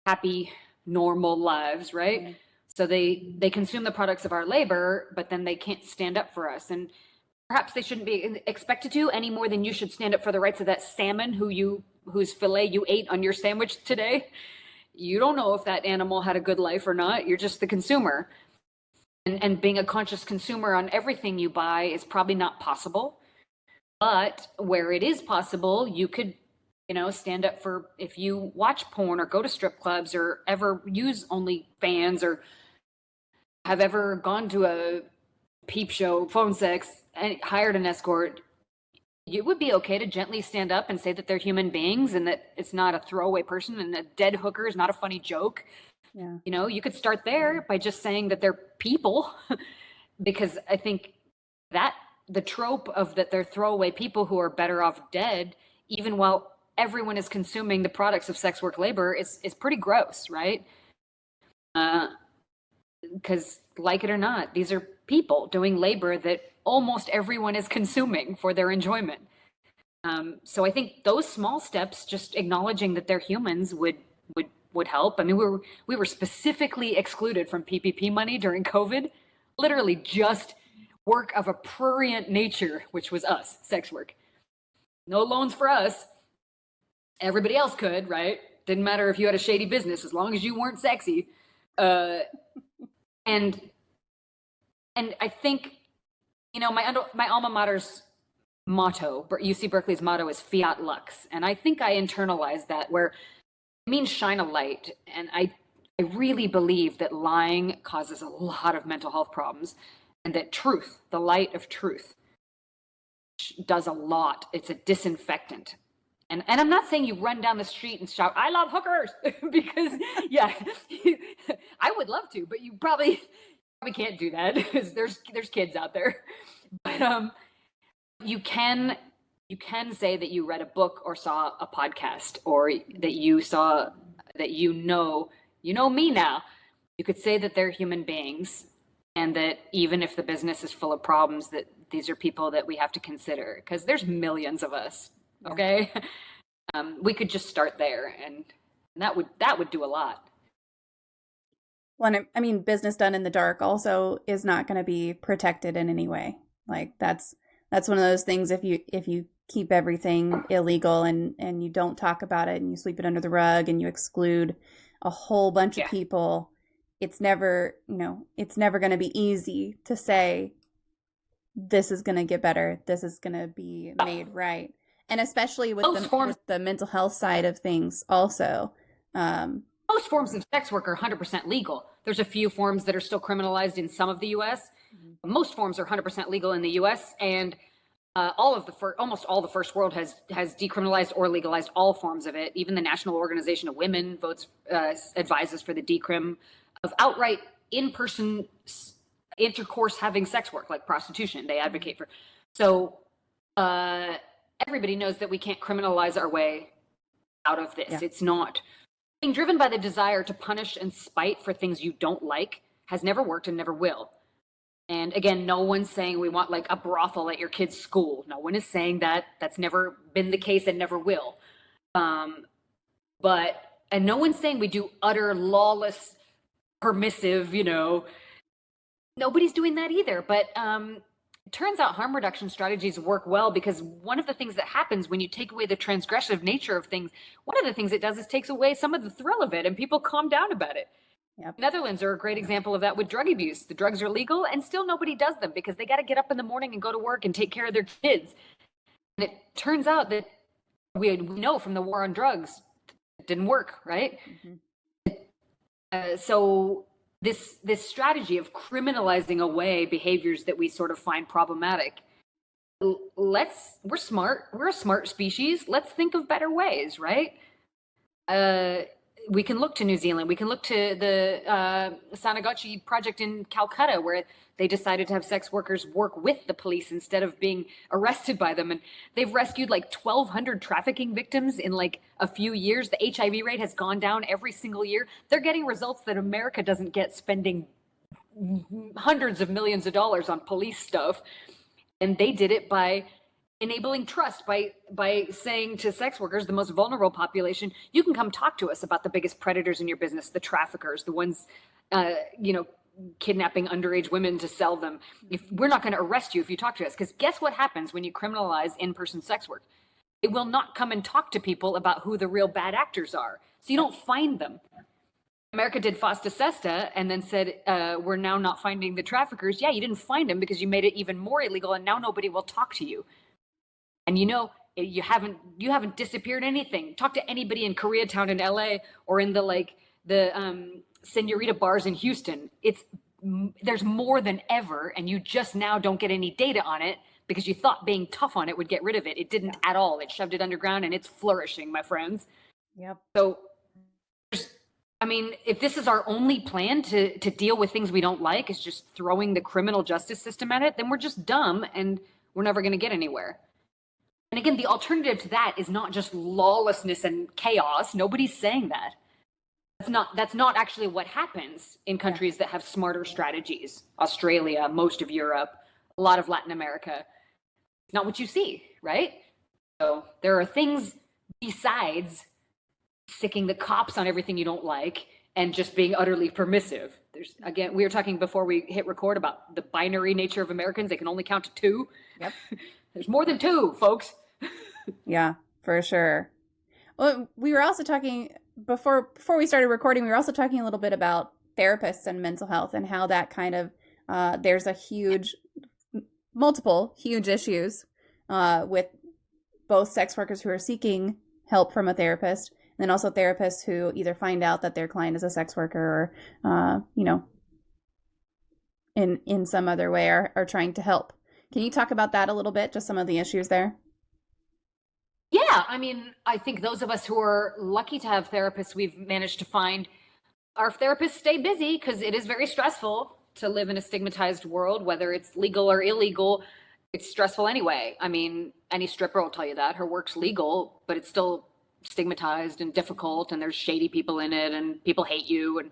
happy, normal lives, right? Mm-hmm. So they consume the products of our labor, but then they can't stand up for us. And perhaps they shouldn't be expected to, any more than you should stand up for the rights of that salmon whose fillet you ate on your sandwich today. You don't know if that animal had a good life or not. You're just the consumer. And being a conscious consumer on everything you buy is probably not possible. But where it is possible, you could, stand up for, if you watch porn or go to strip clubs or ever use OnlyFans or have ever gone to a peep show, phone sex, and hired an escort, it would be okay to gently stand up and say that they're human beings and that it's not a throwaway person, and a dead hooker is not a funny joke. Yeah. You could start there by just saying that they're people, because I think that the trope of that they're throwaway people who are better off dead, even while everyone is consuming the products of sex work labor, is pretty gross, right? Because like it or not, these are people doing labor that almost everyone is consuming for their enjoyment. So I think those small steps, just acknowledging that they're humans, would help. I mean, we were specifically excluded from PPP money during COVID, literally just work of a prurient nature, which was us, sex work. No loans for us. Everybody else could, right? Didn't matter if you had a shady business, as long as you weren't sexy. And I think, my alma mater's motto, UC Berkeley's motto, is fiat lux. And I think I internalized that, where it means shine a light. And I really believe that lying causes a lot of mental health problems, and that truth, the light of truth, does a lot. It's a disinfectant. And I'm not saying you run down the street and shout, "I love hookers," because I would love to, but you probably can't do that because there's kids out there. But you can say that you read a book or saw a podcast, or that you saw that you know me now. You could say that they're human beings, and that even if the business is full of problems, that these are people that we have to consider, because there's millions of us. Okay. We could just start there, and that would do a lot. Well, and I mean, business done in the dark also is not going to be protected in any way. Like that's one of those things. If you keep everything illegal and you don't talk about it and you sweep it under the rug and you exclude a whole bunch of people, it's never going to be easy to say this is going to get better. This is going to be made right. And especially with the mental health side of things also. Most forms of sex work are 100% legal. There's a few forms that are still criminalized in some of the U.S. Mm-hmm. Most forms are 100% legal in the U.S. And almost all the first world has decriminalized or legalized all forms of it. Even the National Organization of Women advises for the decrim of outright in-person intercourse having sex work, like prostitution. They advocate for. So everybody knows that we can't criminalize our way out of this. Yeah. It's not. Being driven by the desire to punish and spite for things you don't like has never worked and never will. And again, no one's saying we want like a brothel at your kid's school. No one is saying that. That's never been the case and never will. And no one's saying we do utter lawless, permissive, nobody's doing that either. But it turns out harm reduction strategies work well because one of the things that happens when you take away the transgressive nature of things, one of the things it does is takes away some of the thrill of it and people calm down about it. Yep. Netherlands are a great example of that with drug abuse. The drugs are legal and still nobody does them because they got to get up in the morning and go to work and take care of their kids. And it turns out that we know from the war on drugs, it didn't work, right? Mm-hmm. So this strategy of criminalizing away behaviors that we sort of find problematic, we're smart. We're a smart species. Let's think of better ways, right? We can look to New Zealand. We can look to the Sanagachi project in Calcutta, where they decided to have sex workers work with the police instead of being arrested by them. And they've rescued like 1,200 trafficking victims in like a few years. The HIV rate has gone down every single year. They're getting results that America doesn't get, spending hundreds of millions of dollars on police stuff. And they did it by enabling trust, by saying to sex workers, the most vulnerable population, you can come talk to us about the biggest predators in your business, the traffickers, the ones, kidnapping underage women to sell them. We're not going to arrest you if you talk to us, because guess what happens when you criminalize in-person sex work? It will not come and talk to people about who the real bad actors are. So you don't find them. America did FOSTA SESTA and then said, we're now not finding the traffickers. Yeah, you didn't find them because you made it even more illegal and now nobody will talk to you. And you haven't disappeared anything. Talk to anybody in Koreatown in LA or in the Senorita bars in Houston. There's more than ever, and you just now don't get any data on it because you thought being tough on it would get rid of it. It didn't at all. It shoved it underground and it's flourishing, my friends. Yep. So if this is our only plan to deal with things we don't like, is just throwing the criminal justice system at it, then we're just dumb and we're never going to get anywhere. And again, the alternative to that is not just lawlessness and chaos. Nobody's saying that. That's not actually what happens in countries that have smarter strategies. Australia, most of Europe, a lot of Latin America. It's not what you see, right? So there are things besides sicking the cops on everything you don't like and just being utterly permissive. Again, we were talking before we hit record about the binary nature of Americans. They can only count to 2. Yep. There's more than 2, folks. Yeah, for sure. Well, we were also talking before we started recording, we were also talking a little bit about therapists and mental health and how that kind of, there's multiple huge issues with both sex workers who are seeking help from a therapist, and then also therapists who either find out that their client is a sex worker or, in some other way are trying to help. Can you talk about that a little bit, just some of the issues there? Yeah, I think those of us who are lucky to have therapists we've managed to find, our therapists stay busy because it is very stressful to live in a stigmatized world, whether it's legal or illegal. It's stressful anyway. Any stripper will tell you that. Her work's legal, but it's still stigmatized and difficult, and there's shady people in it, and people hate you, and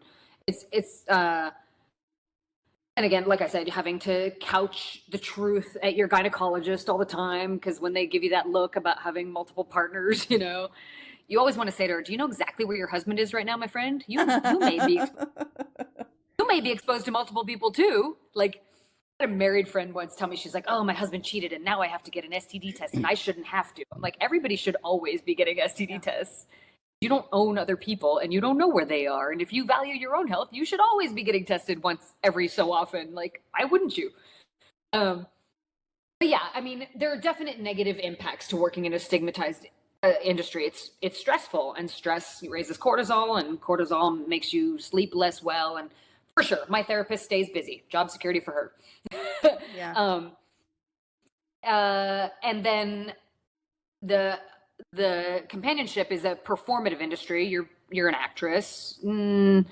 and again, like I said, having to couch the truth at your gynecologist all the time, because when they give you that look about having multiple partners, you always want to say to her, do you know exactly where your husband is right now, my friend? You may be exposed to multiple people too. Like, I had a married friend once tell me, she's like, oh, my husband cheated and now I have to get an STD test and I shouldn't have to. I'm like, everybody should always be getting STD tests. You don't own other people and you don't know where they are. And if you value your own health, you should always be getting tested once every so often. Like, why wouldn't you? But yeah, there are definite negative impacts to working in a stigmatized industry. It's stressful, and stress raises cortisol, and cortisol makes you sleep less well. And for sure, my therapist stays busy. Job security for her. Yeah. and then the companionship is a performative industry. You're an actress. And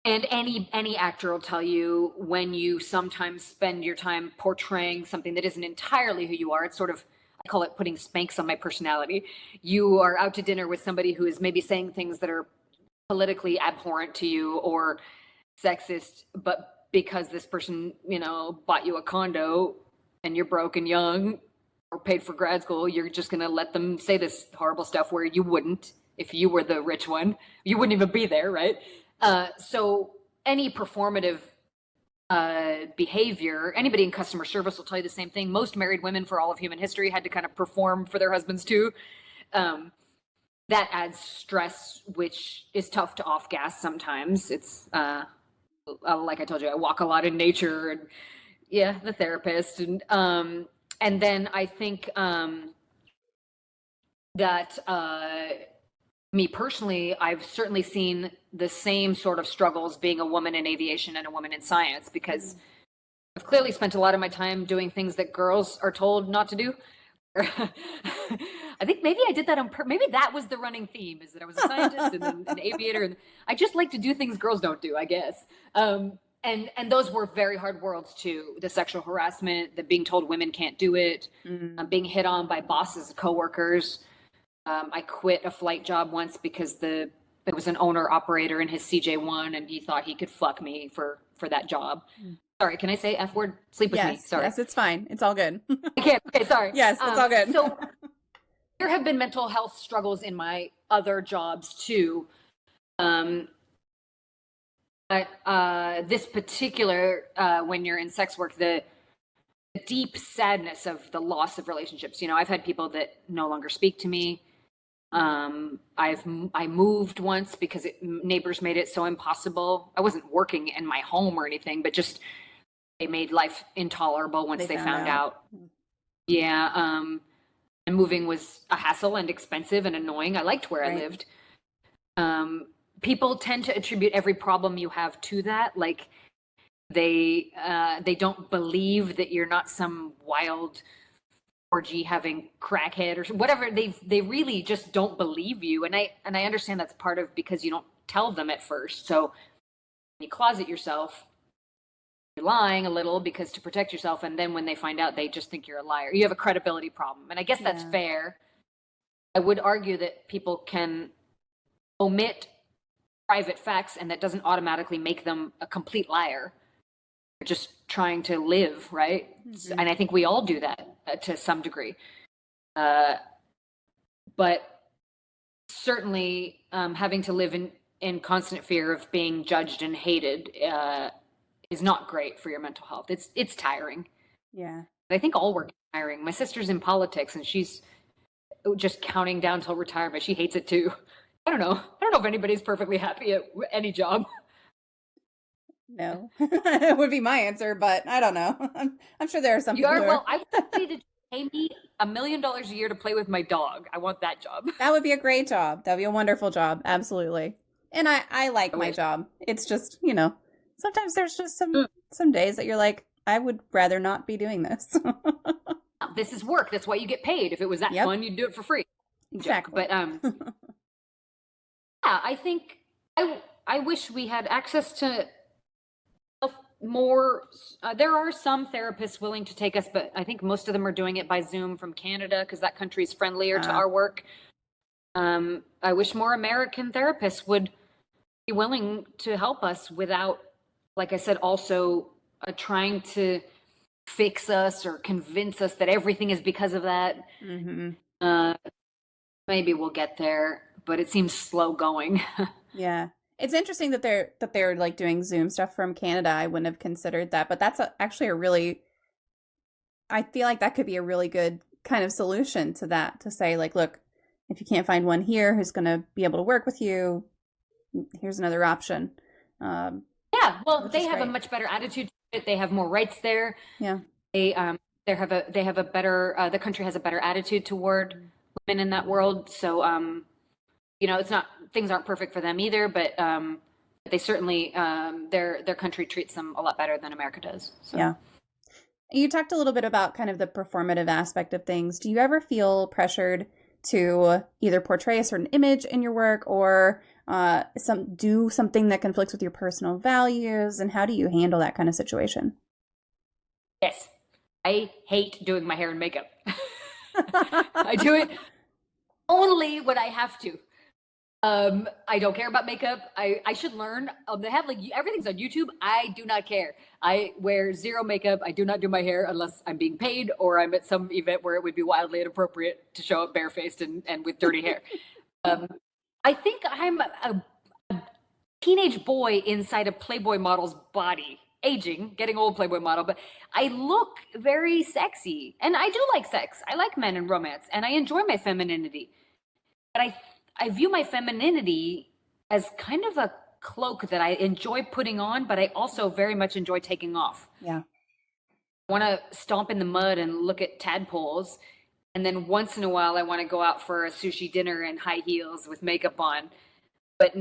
any actor will tell you, when you sometimes spend your time portraying something that isn't entirely who you are, it's sort of, I call it putting Spanx on my personality. You are out to dinner with somebody who is maybe saying things that are politically abhorrent to you or sexist, but because this person, bought you a condo and you're broke and young or paid for grad school, you're just going to let them say this horrible stuff where you wouldn't if you were the rich one. You wouldn't even be there, right? So any performative behavior, anybody in customer service will tell you the same thing. Most married women for all of human history had to kind of perform for their husbands too. That adds stress, which is tough to off gas sometimes. It's like I told you, I walk a lot in nature, and the therapist, and then I think that me personally, I've certainly seen the same sort of struggles being a woman in aviation and a woman in science, because I've clearly spent a lot of my time doing things that girls are told not to do. I think maybe I did that on maybe that was the running theme, is that I was a scientist and then an aviator, and I just like to do things girls don't do, I guess. And those were very hard worlds too. The sexual harassment, the being told women can't do it, being hit on by bosses, coworkers. I quit a flight job once because there was an owner operator in his CJ1 and he thought he could fuck me for that job. Sorry, can I say F word? Sleep with me. Sorry. Yes, it's fine. It's all good. I can't. Okay, sorry. Yes, it's all good. So there have been mental health struggles in my other jobs too. But this particular, when you're in sex work, the deep sadness of the loss of relationships. I've had people that no longer speak to me. I moved once because neighbors made it so impossible. I wasn't working in my home or anything, but just they made life intolerable once they found out. Yeah. And moving was a hassle and expensive and annoying. I liked where I lived. People tend to attribute every problem you have to that. Like they don't believe that you're not some wild orgy having crackhead or whatever. They really just don't believe you. And I understand that's part of because you don't tell them at first. So you closet yourself, you're lying a little because to protect yourself. And then when they find out, they just think you're a liar. You have a credibility problem. And I guess that's fair. I would argue that people can omit private facts and that doesn't automatically make them a complete liar. They're just trying to live, right? And I think we all do that to some degree. But certainly having to live in constant fear of being judged and hated is not great for your mental health. It's tiring. Yeah. I think all work is tiring. My sister's in politics and she's just counting down till retirement. She hates it too. I don't know if anybody's perfectly happy at any job. No, it would be my answer, but I don't know. I'm sure there are some people. Well, I want somebody to pay me $1 million a year to play with my dog. I want that job. That would be a great job. That'd be a wonderful job. Absolutely. And I like my job. It's just, sometimes there's just some days that you're like, I would rather not be doing this. This is work. That's why you get paid. If it was that fun, you'd do it for free. Exactly. But I think I wish we had access to more. There are some therapists willing to take us, but I think most of them are doing it by Zoom from Canada because that country is friendlier to our work. I wish more American therapists would be willing to help us without, like I said, also trying to fix us or convince us that everything is because of that. Maybe we'll get there, but it seems slow going. Yeah. It's interesting that they're like doing Zoom stuff from Canada. I wouldn't have considered that, but that's actually I feel like that could be a really good kind of solution to that, to say like, look, if you can't find one here who's going to be able to work with you, here's another option. Yeah. Well, they have a much better attitude to it. They have more rights there. Yeah. They have a better, the country has a better attitude toward women in that world. So, it's not, things aren't perfect for them either, but they certainly, their country treats them a lot better than America does. So. Yeah. You talked a little bit about kind of the performative aspect of things. Do you ever feel pressured to either portray a certain image in your work or do something that conflicts with your personal values? And how do you handle that kind of situation? Yes. I hate doing my hair and makeup. I do it only when I have to. I don't care about makeup. I should learn. They have like everything's on YouTube. I do not care. I wear zero makeup. I do not do my hair unless I'm being paid or I'm at some event where it would be wildly inappropriate to show up barefaced and with dirty hair. I think I'm a teenage boy inside a Playboy model's body. Aging, getting old Playboy model, but I look very sexy. And I do like sex. I like men and romance. And I enjoy my femininity. But I view my femininity as kind of a cloak that I enjoy putting on, but I also very much enjoy taking off. Yeah. I want to stomp in the mud and look at tadpoles. And then once in a while, I want to go out for a sushi dinner in high heels with makeup on. But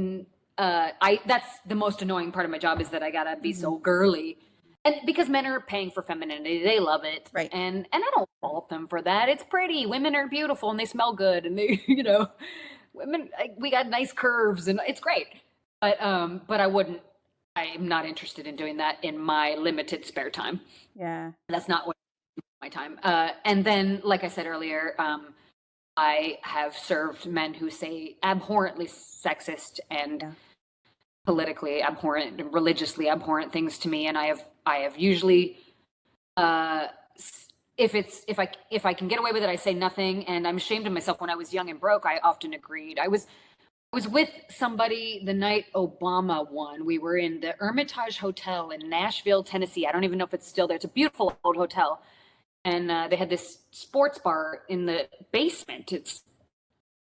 that's the most annoying part of my job is that I gotta be so girly. And because men are paying for femininity, they love it. Right. And I don't fault them for that. It's pretty. Women are beautiful and they smell good and they, women, we got nice curves and it's great. But I'm not interested in doing that in my limited spare time. Yeah. That's not what my time. And then, like I said earlier, I have served men who say abhorrently sexist and politically abhorrent and religiously abhorrent things to me, and I have usually, if I can get away with it, I say nothing, and I'm ashamed of myself. When I was young and broke, I often agreed. I was with somebody the night Obama won. We were in the Hermitage Hotel in Nashville, Tennessee. I don't even know if it's still there. It's a beautiful old hotel. And they had this sports bar in the basement. It's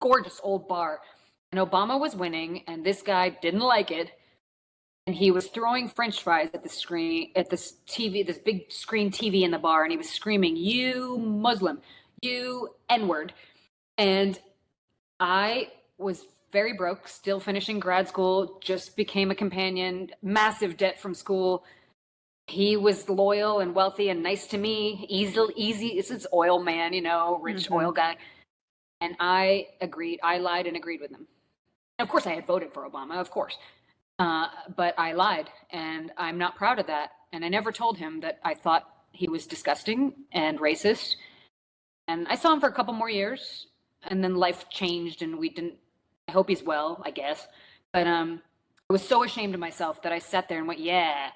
a gorgeous old bar. And Obama was winning, and this guy didn't like it. And he was throwing French fries at the screen, at this TV, this big screen TV in the bar. And he was screaming, "You Muslim, you N-word." And I was very broke, still finishing grad school, just became a companion, massive debt from school. He was loyal and wealthy and nice to me, easy. This is oil man, rich oil guy. And I agreed. I lied and agreed with him. And of course, I had voted for Obama, of course. But I lied, and I'm not proud of that. And I never told him that I thought he was disgusting and racist. And I saw him for a couple more years, and then life changed, and we didn't. I hope he's well, I guess. But I was so ashamed of myself that I sat there and went, yeah,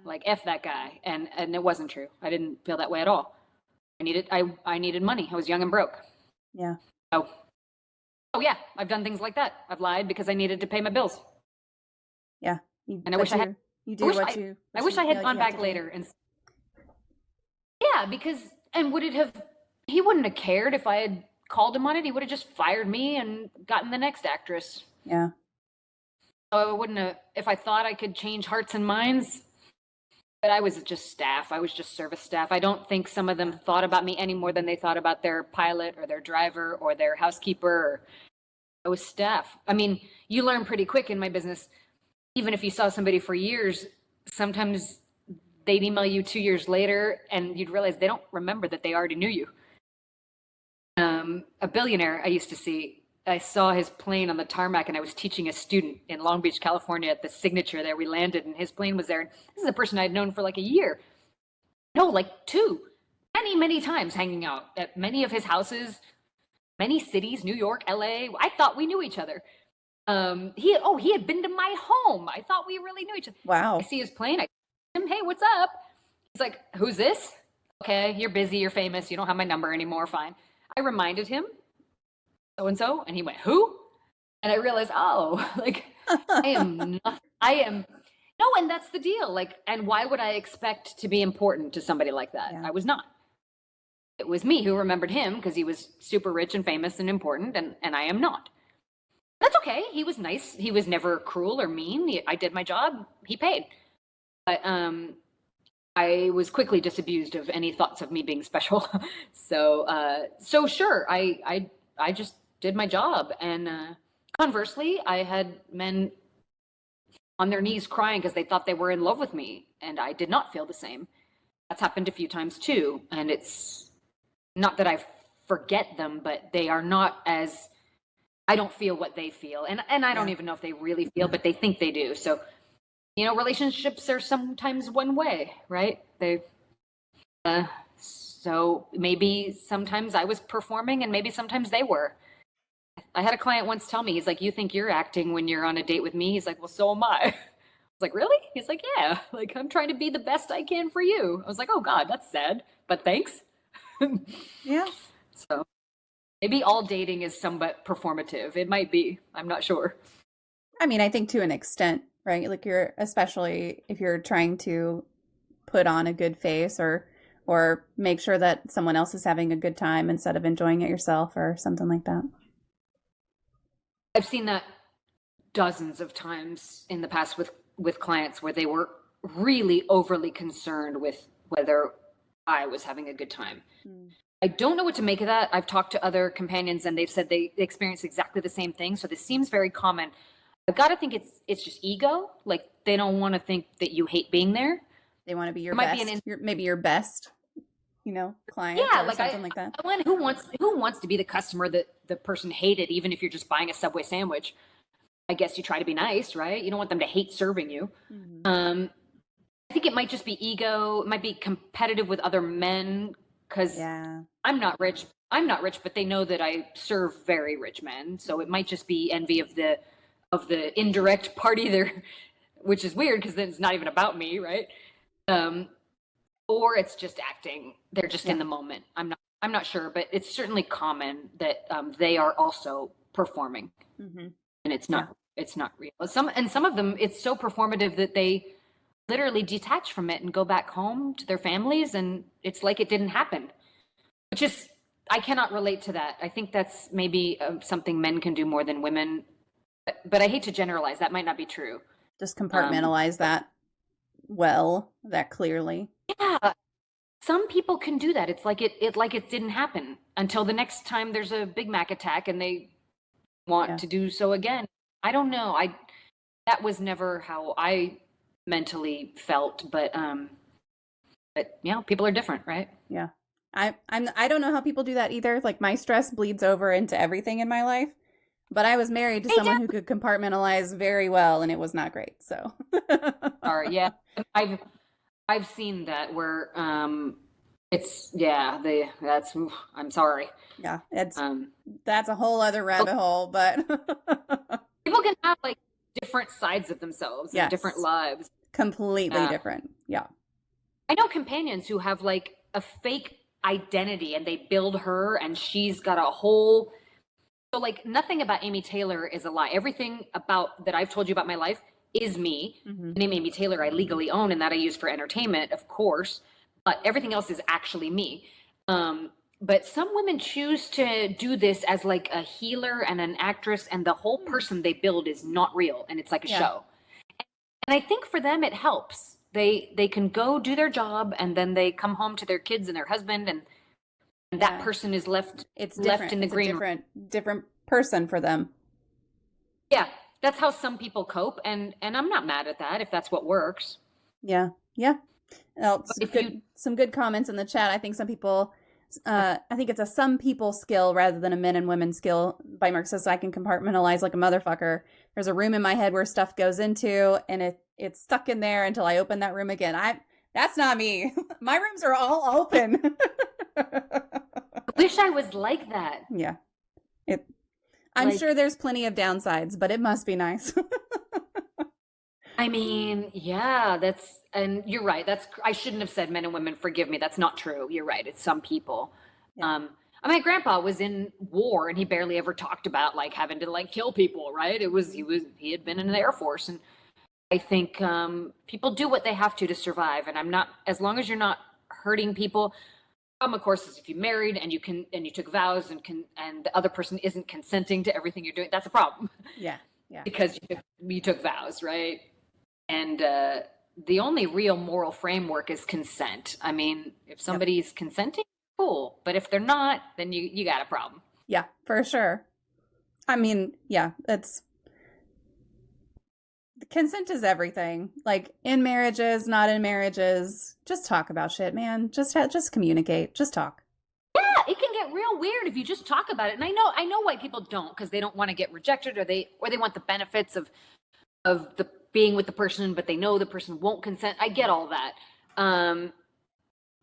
like F that guy. And it wasn't true. I didn't feel that way at all. I needed money. I was young and broke. Yeah. Oh yeah, I've done things like that. I've lied because I needed to pay my bills. Yeah. And I wish I had. I wish I had gone back later and. Yeah, because he wouldn't have cared if I had called him on it. He would have just fired me and gotten the next actress. Yeah. So I wouldn't have, if I thought I could change hearts and minds, but I was just staff. I was just service staff. I don't think some of them thought about me any more than they thought about their pilot or their driver or their housekeeper. I was staff. I mean, you learn pretty quick in my business. Even if you saw somebody for years, sometimes they'd email you 2 years later and you'd realize they don't remember that they already knew you. A billionaire I used to see, I saw his plane on the tarmac and I was teaching a student in Long Beach, California at the Signature there. We landed and his plane was there. And this is a person I'd known for like a year. No, like two. Many times hanging out at many of his houses, many cities, New York, LA. I thought we knew each other. He had been to my home. I thought we really knew each other. Wow. I see his plane. I ask him, "Hey, what's up?" He's like, "Who's this?" "Okay, you're busy, you're famous, you don't have my number anymore, fine." I reminded him, so-and-so, and he went, "Who?" And I realized, and that's the deal. And why would I expect to be important to somebody like that? Yeah. I was not. It was me who remembered him because he was super rich and famous and important, and I am not. That's okay. He was nice. He was never cruel or mean. I did my job. He paid. But I was quickly disabused of any thoughts of me being special. So sure, I just did my job. And conversely, I had men on their knees crying because they thought they were in love with me, and I did not feel the same. That's happened a few times too. And it's not that I forget them, but they are not as, I don't feel what they feel. And I don't even know if they really feel, but they think they do. So, relationships are sometimes one way, right? So maybe sometimes I was performing and maybe sometimes they were. I had a client once tell me, he's like, you think you're acting when you're on a date with me? He's like, well, so am I. I was like, really? He's like, yeah, like I'm trying to be the best I can for you. I was like, oh God, that's sad, but thanks. Yeah. So maybe all dating is somewhat performative. It might be, I'm not sure. I mean, I think to an extent, right? Like especially if you're trying to put on a good face or make sure that someone else is having a good time instead of enjoying it yourself or something like that. I've seen that dozens of times in the past with clients where they were really overly concerned with whether I was having a good time. I don't know what to make of that. I've talked to other companions and they've said they experience exactly the same thing. So this seems very common. I've got to think it's just ego. Like they don't want to think that you hate being there. They want to be your best. Maybe your best, client. Yeah, or like something like that. Who wants to be the customer that the person hated, even if you're just buying a Subway sandwich? I guess you try to be nice, right? You don't want them to hate serving you. I think it might just be ego. It might be competitive with other men because I'm not rich, but they know that I serve very rich men. So it might just be envy of the indirect party there, which is weird because then it's not even about me, right? Or it's just acting. They're just in the moment. I'm not sure, but it's certainly common that they are also performing, and it's not real. Some of them, it's so performative that they literally detach from it and go back home to their families, and it's like it didn't happen. Which is, I cannot relate to that. I think that's maybe something men can do more than women, but I hate to generalize. That might not be true. Just compartmentalize that clearly. Yeah. Some people can do that. It's like it didn't happen until the next time there's a Big Mac attack and they want to do so again. I don't know. That was never how I mentally felt, but people are different, right? Yeah. I don't know how people do that either. Like my stress bleeds over into everything in my life. But I was married to someone who could compartmentalize very well, and it was not great. So, sorry, yeah, I've seen that where I'm sorry. Yeah, that's a whole other rabbit hole. But people can have like different sides of themselves and different lives, completely different. Yeah, I know companions who have like a fake identity, and they build her, and she's got a whole. So like nothing about Amy Taylor is a lie. Everything about that I've told you about my life is me. The name Amy Taylor I legally own, and that I use for entertainment, of course. But everything else is actually me. But some women choose to do this as like a healer and an actress, and the whole person they build is not real, and it's like a show. And I think for them it helps. They can go do their job, and then they come home to their kids and their husband, and that person is left. It's left in the green room. Different person for them. Yeah, that's how some people cope, and I'm not mad at that if that's what works. Yeah. Some good comments in the chat. I think some people, I think it's a some people skill rather than a men and women skill. By Mark says I can compartmentalize like a motherfucker. There's a room in my head where stuff goes into, and it's stuck in there until I open that room again. That's not me. My rooms are all open. I wish I was like that. Yeah. I'm sure there's plenty of downsides, but it must be nice. I mean, yeah, and you're right. I shouldn't have said men and women, forgive me. That's not true. You're right. It's some people. Yeah. My grandpa was in war, and he barely ever talked about like having to like kill people, right? He had been in the Air Force, and I think people do what they have to survive. And as long as you're not hurting people. Of course, is if you married and you took vows and the other person isn't consenting to everything you're doing, that's a problem. Yeah. Because you took vows, right? And the only real moral framework is consent. I mean, if somebody's consenting, cool. But if they're not, then you got a problem. Yeah, for sure. I mean, yeah, Consent is everything. Like in marriages, not in marriages. Just talk about shit, man. Just communicate. Just talk. Yeah, it can get real weird if you just talk about it. And I know why people don't, because they don't want to get rejected, or they want the benefits of the being with the person, but they know the person won't consent. I get all that.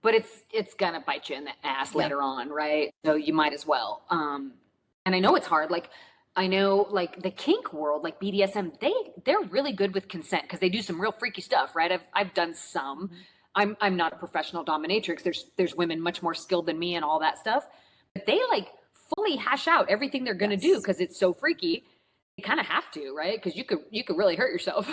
But it's gonna bite you in the ass later on, right? So you might as well. And I know it's hard. Like I know like the kink world, like BDSM, they're really good with consent because they do some real freaky stuff, right? I've done some. I'm not a professional dominatrix. There's women much more skilled than me and all that stuff. But they like fully hash out everything they're gonna do because it's so freaky. You kind of have to, right? Because you could really hurt yourself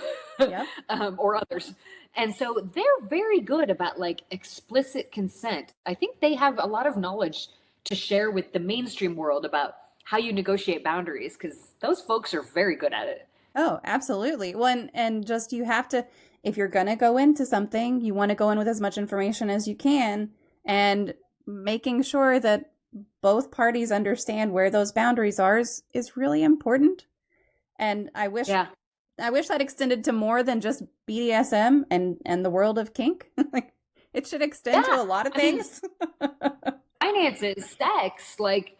or others. And so they're very good about like explicit consent. I think they have a lot of knowledge to share with the mainstream world about how you negotiate boundaries, because those folks are very good at it. Oh, absolutely. Well, and just you have to, if you're going to go into something, you want to go in with as much information as you can, and making sure that both parties understand where those boundaries are is really important. And I wish that extended to more than just BDSM and the world of kink. Like it should extend to a lot of things. Finances, sex, like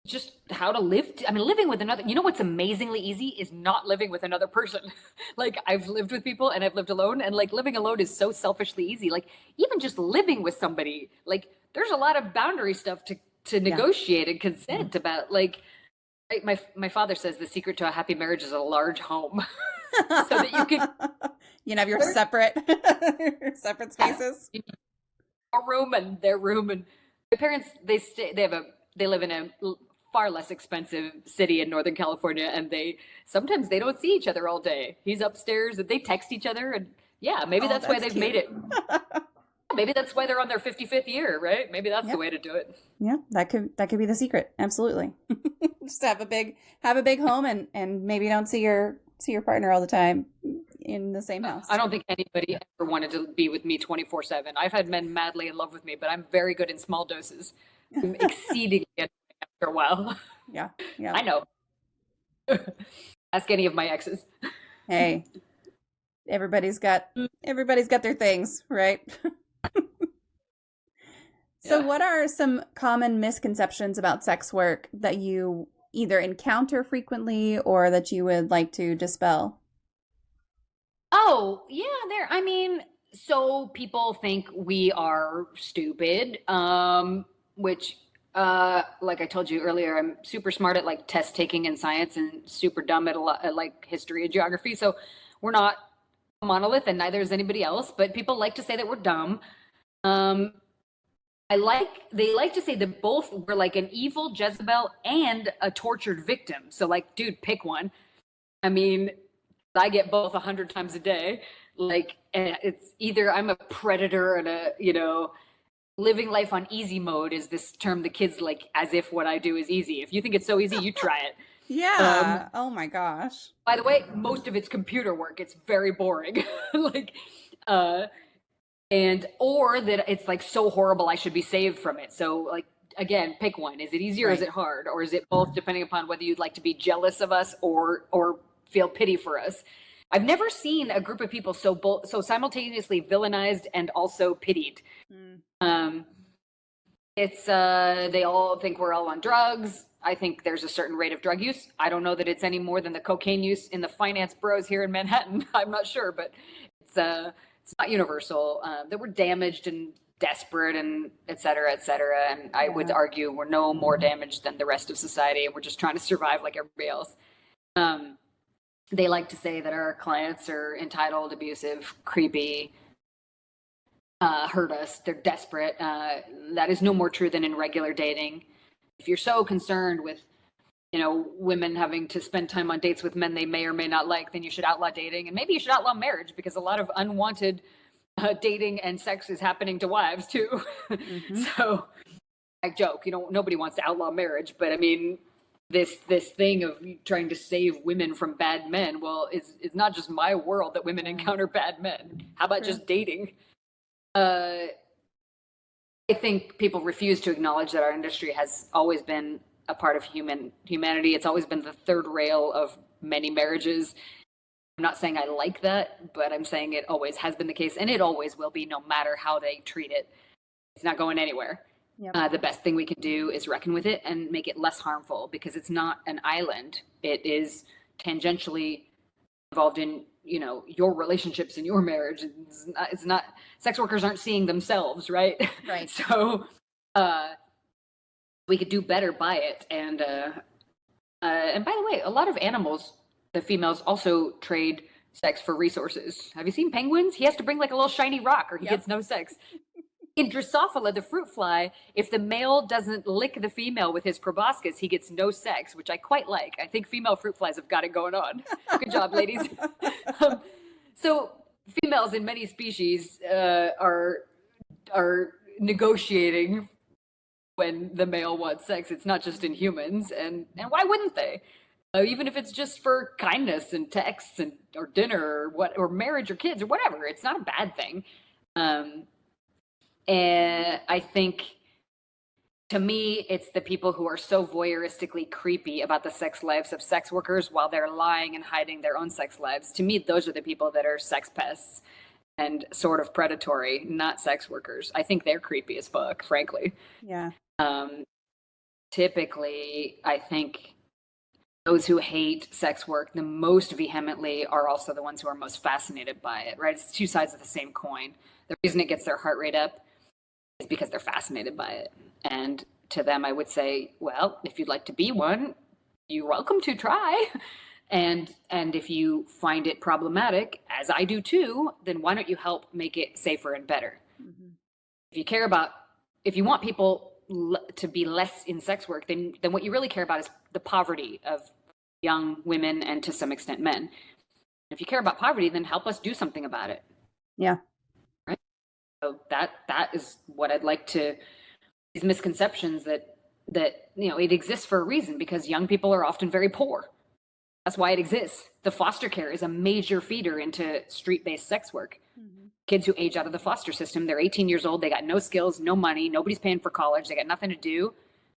just how to live. Living with another, you know what's amazingly easy is not living with another person. Like I've lived with people and I've lived alone, and like living alone is so selfishly easy. Like even just living with somebody, like there's a lot of boundary stuff to negotiate and consent about. Like my father says the secret to a happy marriage is a large home. So that you can have your separate spaces. Our room and their room. And my parents, they live in a far less expensive city in Northern California, and sometimes they don't see each other all day. He's upstairs and they text each other, and maybe that's why they've made it. Maybe that's why they're on their 55th year, right? Maybe that's the way to do it. Yeah, that could be the secret. Absolutely. Just have a big home and maybe don't see your partner all the time in the same house. I don't think anybody ever wanted to be with me 24/7. I've had men madly in love with me, but I'm very good in small doses. I'm exceedingly after a while. Yeah. I know. Ask any of my exes. Hey, everybody's got their things, right? So what are some common misconceptions about sex work that you either encounter frequently or that you would like to dispel? Oh, yeah, so people think we are stupid, which, like I told you earlier, I'm super smart at like test taking in science and super dumb at like history and geography. So we're not a monolith, and neither is anybody else, but people like to say that we're dumb. They like to say that both were like an evil Jezebel and a tortured victim. So like, dude, pick one. I get both 100 times a day. Like, it's either I'm a predator and living life on easy mode is this term the kids like, as if what I do is easy. If you think it's so easy, you try it. Yeah. Oh my gosh. By the way, most of it's computer work. It's very boring. Or that it's like so horrible I should be saved from it. So like, again, pick one. Is it easy or is it hard? Or is it both, depending upon whether you'd like to be jealous of us or feel pity for us? I've never seen a group of people so simultaneously villainized and also pitied. It's they all think we're all on drugs. I think there's a certain rate of drug use. I don't know that it's any more than the cocaine use in the finance bros here in Manhattan. I'm not sure, but it's not universal. That we're damaged and desperate and et cetera, et cetera. And I would argue we're no more damaged than the rest of society, and we're just trying to survive like everybody else. They like to say that our clients are entitled, abusive, creepy, hurt us. They're desperate. That is no more true than in regular dating. If you're so concerned with, women having to spend time on dates with men they may or may not like, then you should outlaw dating, and maybe you should outlaw marriage, because a lot of unwanted dating and sex is happening to wives too. So I joke, nobody wants to outlaw marriage, but this thing of trying to save women from bad men, well, it's not just my world that women encounter bad men. How about just dating? I think people refuse to acknowledge that our industry has always been a part of humanity. It's always been the third rail of many marriages. I'm not saying I like that, but I'm saying it always has been the case, and it always will be, no matter how they treat it. It's not going anywhere. Yep. The best thing we can do is reckon with it and make it less harmful, because it's not an island. It is tangentially involved in, your relationships and your marriage. It's not sex workers aren't seeing themselves, right? Right. So we could do better by it. And by the way, a lot of animals, the females also trade sex for resources. Have you seen penguins? He has to bring like a little shiny rock or he gets no sex. In Drosophila, the fruit fly, if the male doesn't lick the female with his proboscis, he gets no sex, which I quite like. I think female fruit flies have got it going on. Good job, ladies. So females in many species are negotiating when the male wants sex. It's not just in humans, and why wouldn't they? Even if it's just for kindness and texts or dinner or marriage or kids or whatever, it's not a bad thing. And I think, to me, it's the people who are so voyeuristically creepy about the sex lives of sex workers while they're lying and hiding their own sex lives. To me, those are the people that are sex pests and sort of predatory, not sex workers. I think they're creepy as fuck, frankly. Yeah. Typically, I think those who hate sex work the most vehemently are also the ones who are most fascinated by it, right? It's two sides of the same coin. The reason it gets their heart rate up is because they're fascinated by it. And to them, I would say, well, if you'd like to be one, you're welcome to try. And if you find it problematic, as I do too, then why don't you help make it safer and better? Mm-hmm. If you want people to be less in sex work, then what you really care about is the poverty of young women and to some extent men. If you care about poverty, then help us do something about it. Yeah. Right. So that is what I'd like to, these misconceptions that it exists for a reason, because young people are often very poor. That's why it exists. The foster care is a major feeder into street-based sex work. Mm-hmm. Kids who age out of the foster system, they're 18 years old, they got no skills, no money, nobody's paying for college, they got nothing to do.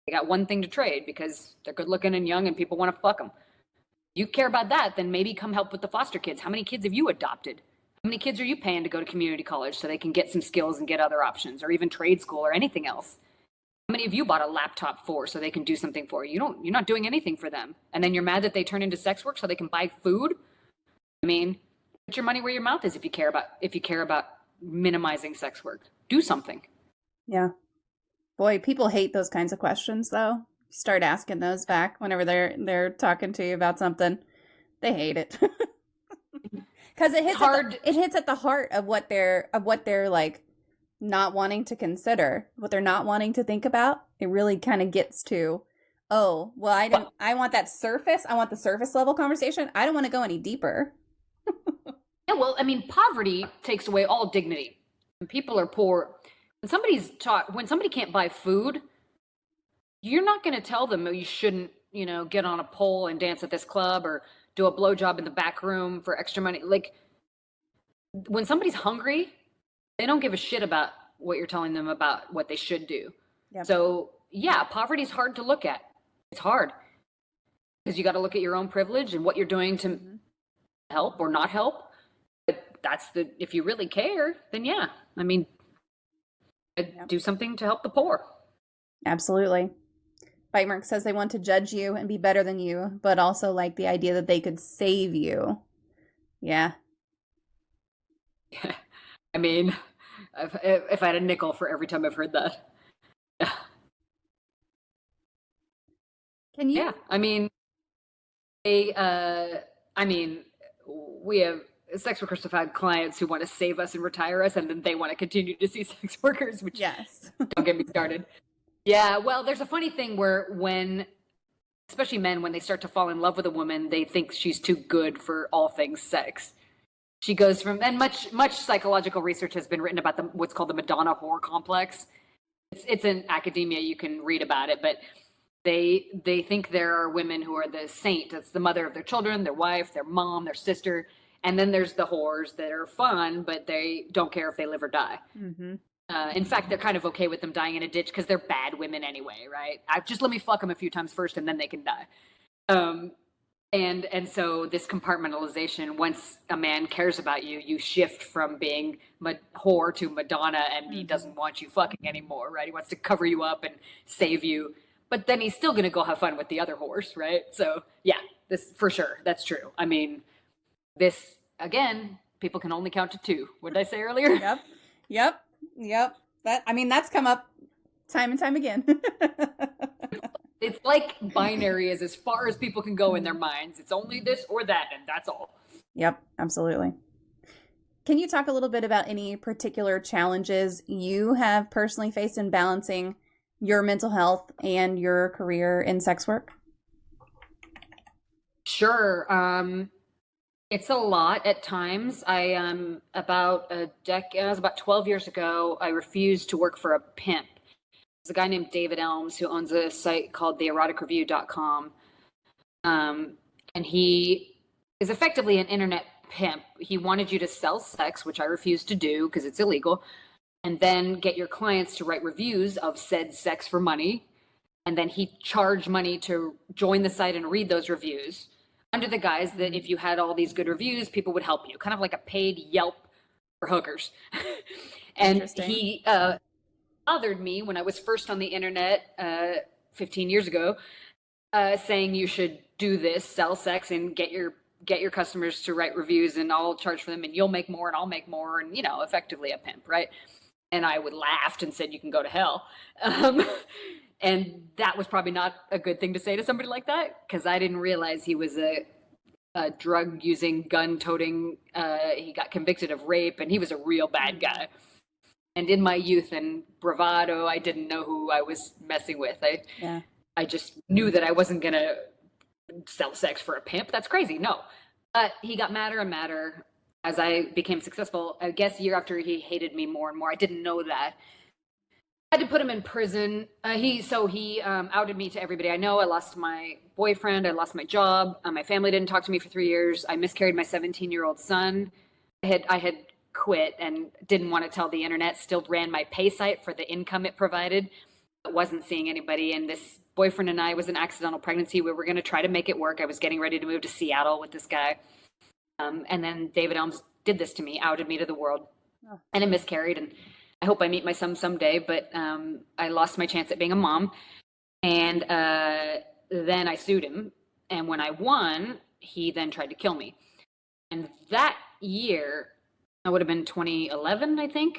They got one thing to trade because they're good looking and young and people want to fuck them. You care about that, then maybe come help with the foster kids. How many kids have you adopted? How many kids are you paying to go to community college so they can get some skills and get other options, or even trade school or anything else? How many of you bought a laptop for so they can do something for you? You're not doing anything for them. And then you're mad that they turn into sex work so they can buy food? I mean, put your money where your mouth is if you care about minimizing sex work. Do something. Yeah. Boy, people hate those kinds of questions though. Start asking those back whenever they're talking to you about something. They hate it. Cuz it hits at the heart of what they're like not wanting to consider, what they're not wanting to think about. It really kind of gets to, oh, well, I want that surface. I want the surface level conversation. I don't want to go any deeper. Yeah, well, I mean, poverty takes away all dignity. When people are poor, when somebody can't buy food, you're not going to tell them, oh, you shouldn't, get on a pole and dance at this club or do a blowjob in the back room for extra money. Like, when somebody's hungry, they don't give a shit about what you're telling them about what they should do. Yep. So yeah, poverty is hard to look at. It's hard because you got to look at your own privilege and what you're doing to help or not help. But if you really care, then yeah, I mean, do something to help the poor. Absolutely. Bitemark says they want to judge you and be better than you, but also like the idea that they could save you. Yeah. Yeah. I mean, if I had a nickel for every time I've heard that. Yeah. Can you? Yeah, I mean, we have sex workers have had clients who want to save us and retire us, and then they want to continue to see sex workers, which yes. Don't get me started. Yeah, well, there's a funny thing where especially men, when they start to fall in love with a woman, they think she's too good for all things sex. She goes from, and much psychological research has been written about what's called the Madonna whore complex. It's in academia, you can read about it, but they think there are women who are the saint. That's the mother of their children, their wife, their mom, their sister. And then there's the whores that are fun, but they don't care if they live or die. Mm-hmm. In fact, they're kind of okay with them dying in a ditch because they're bad women anyway, right? Just let me fuck them a few times first and then they can die. And so this compartmentalization, once a man cares about you, you shift from being whore to Madonna, and he doesn't want you fucking anymore, right? He wants to cover you up and save you, but then he's still going to go have fun with the other whores, right? So yeah, this for sure, that's true. I mean, this again, people can only count to two. What did I say earlier? Yep. That's come up time and time again. It's like binary is as far as people can go in their minds. It's only this or that, and that's all. Yep, absolutely. Can you talk a little bit about any particular challenges you have personally faced in balancing your mental health and your career in sex work? Sure. It's a lot at times. I about it was about 12 years ago, I refused to work for a pimp. There's a guy named David Elms who owns a site called theeroticreview.com. And he is effectively an internet pimp. He wanted you to sell sex, which I refused to do because it's illegal, and then get your clients to write reviews of said sex for money. And then he charged money to join the site and read those reviews under the guise that if you had all these good reviews, people would help you, kind of like a paid Yelp for hookers. And he bothered me when I was first on the internet 15 years ago, saying you should do this, sell sex, and get your customers to write reviews, and I'll charge for them, and you'll make more, and I'll make more, and effectively a pimp, right? And I would laughed and said, "You can go to hell." And that was probably not a good thing to say to somebody like that, because I didn't realize he was a drug using, gun toting. He got convicted of rape, and he was a real bad guy. And in my youth and bravado, I didn't know who I was messing with. I just knew that I wasn't going to sell sex for a pimp. That's crazy. No. But he got madder and madder as I became successful. I guess year after, he hated me more and more. I didn't know that. I had to put him in prison. He outed me to everybody I know. I lost my boyfriend. I lost my job. My family didn't talk to me for 3 years. I miscarried my 17-year-old son. I had quit and didn't want to tell the internet, still ran my pay site for the income it provided, but wasn't seeing anybody. And this boyfriend and I was an accidental pregnancy. We were going to try to make it work. I was getting ready to move to Seattle with this guy. And then David Elms did this to me, outed me to the world, and I miscarried. And I hope I meet my son someday, but I lost my chance at being a mom. And then I sued him. And when I won, he then tried to kill me. And that year, I would have been 2011, I think.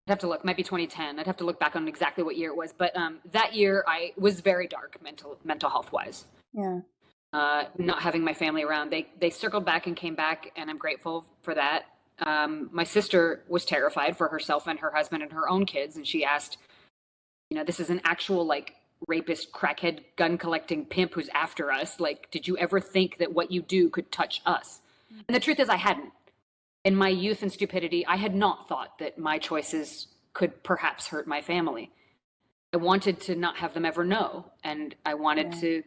I'd have to look, might be 2010. I'd have to look back on exactly what year it was. But that year I was very dark mental health wise. Yeah. Not having my family around. They circled back and came back, and I'm grateful for that. My sister was terrified for herself and her husband and her own kids. And she asked, this is an actual like rapist, crackhead, gun collecting pimp who's after us. Like, did you ever think that what you do could touch us? And the truth is I hadn't. In my youth and stupidity, I had not thought that my choices could perhaps hurt my family. I wanted to not have them ever know. And I wanted to,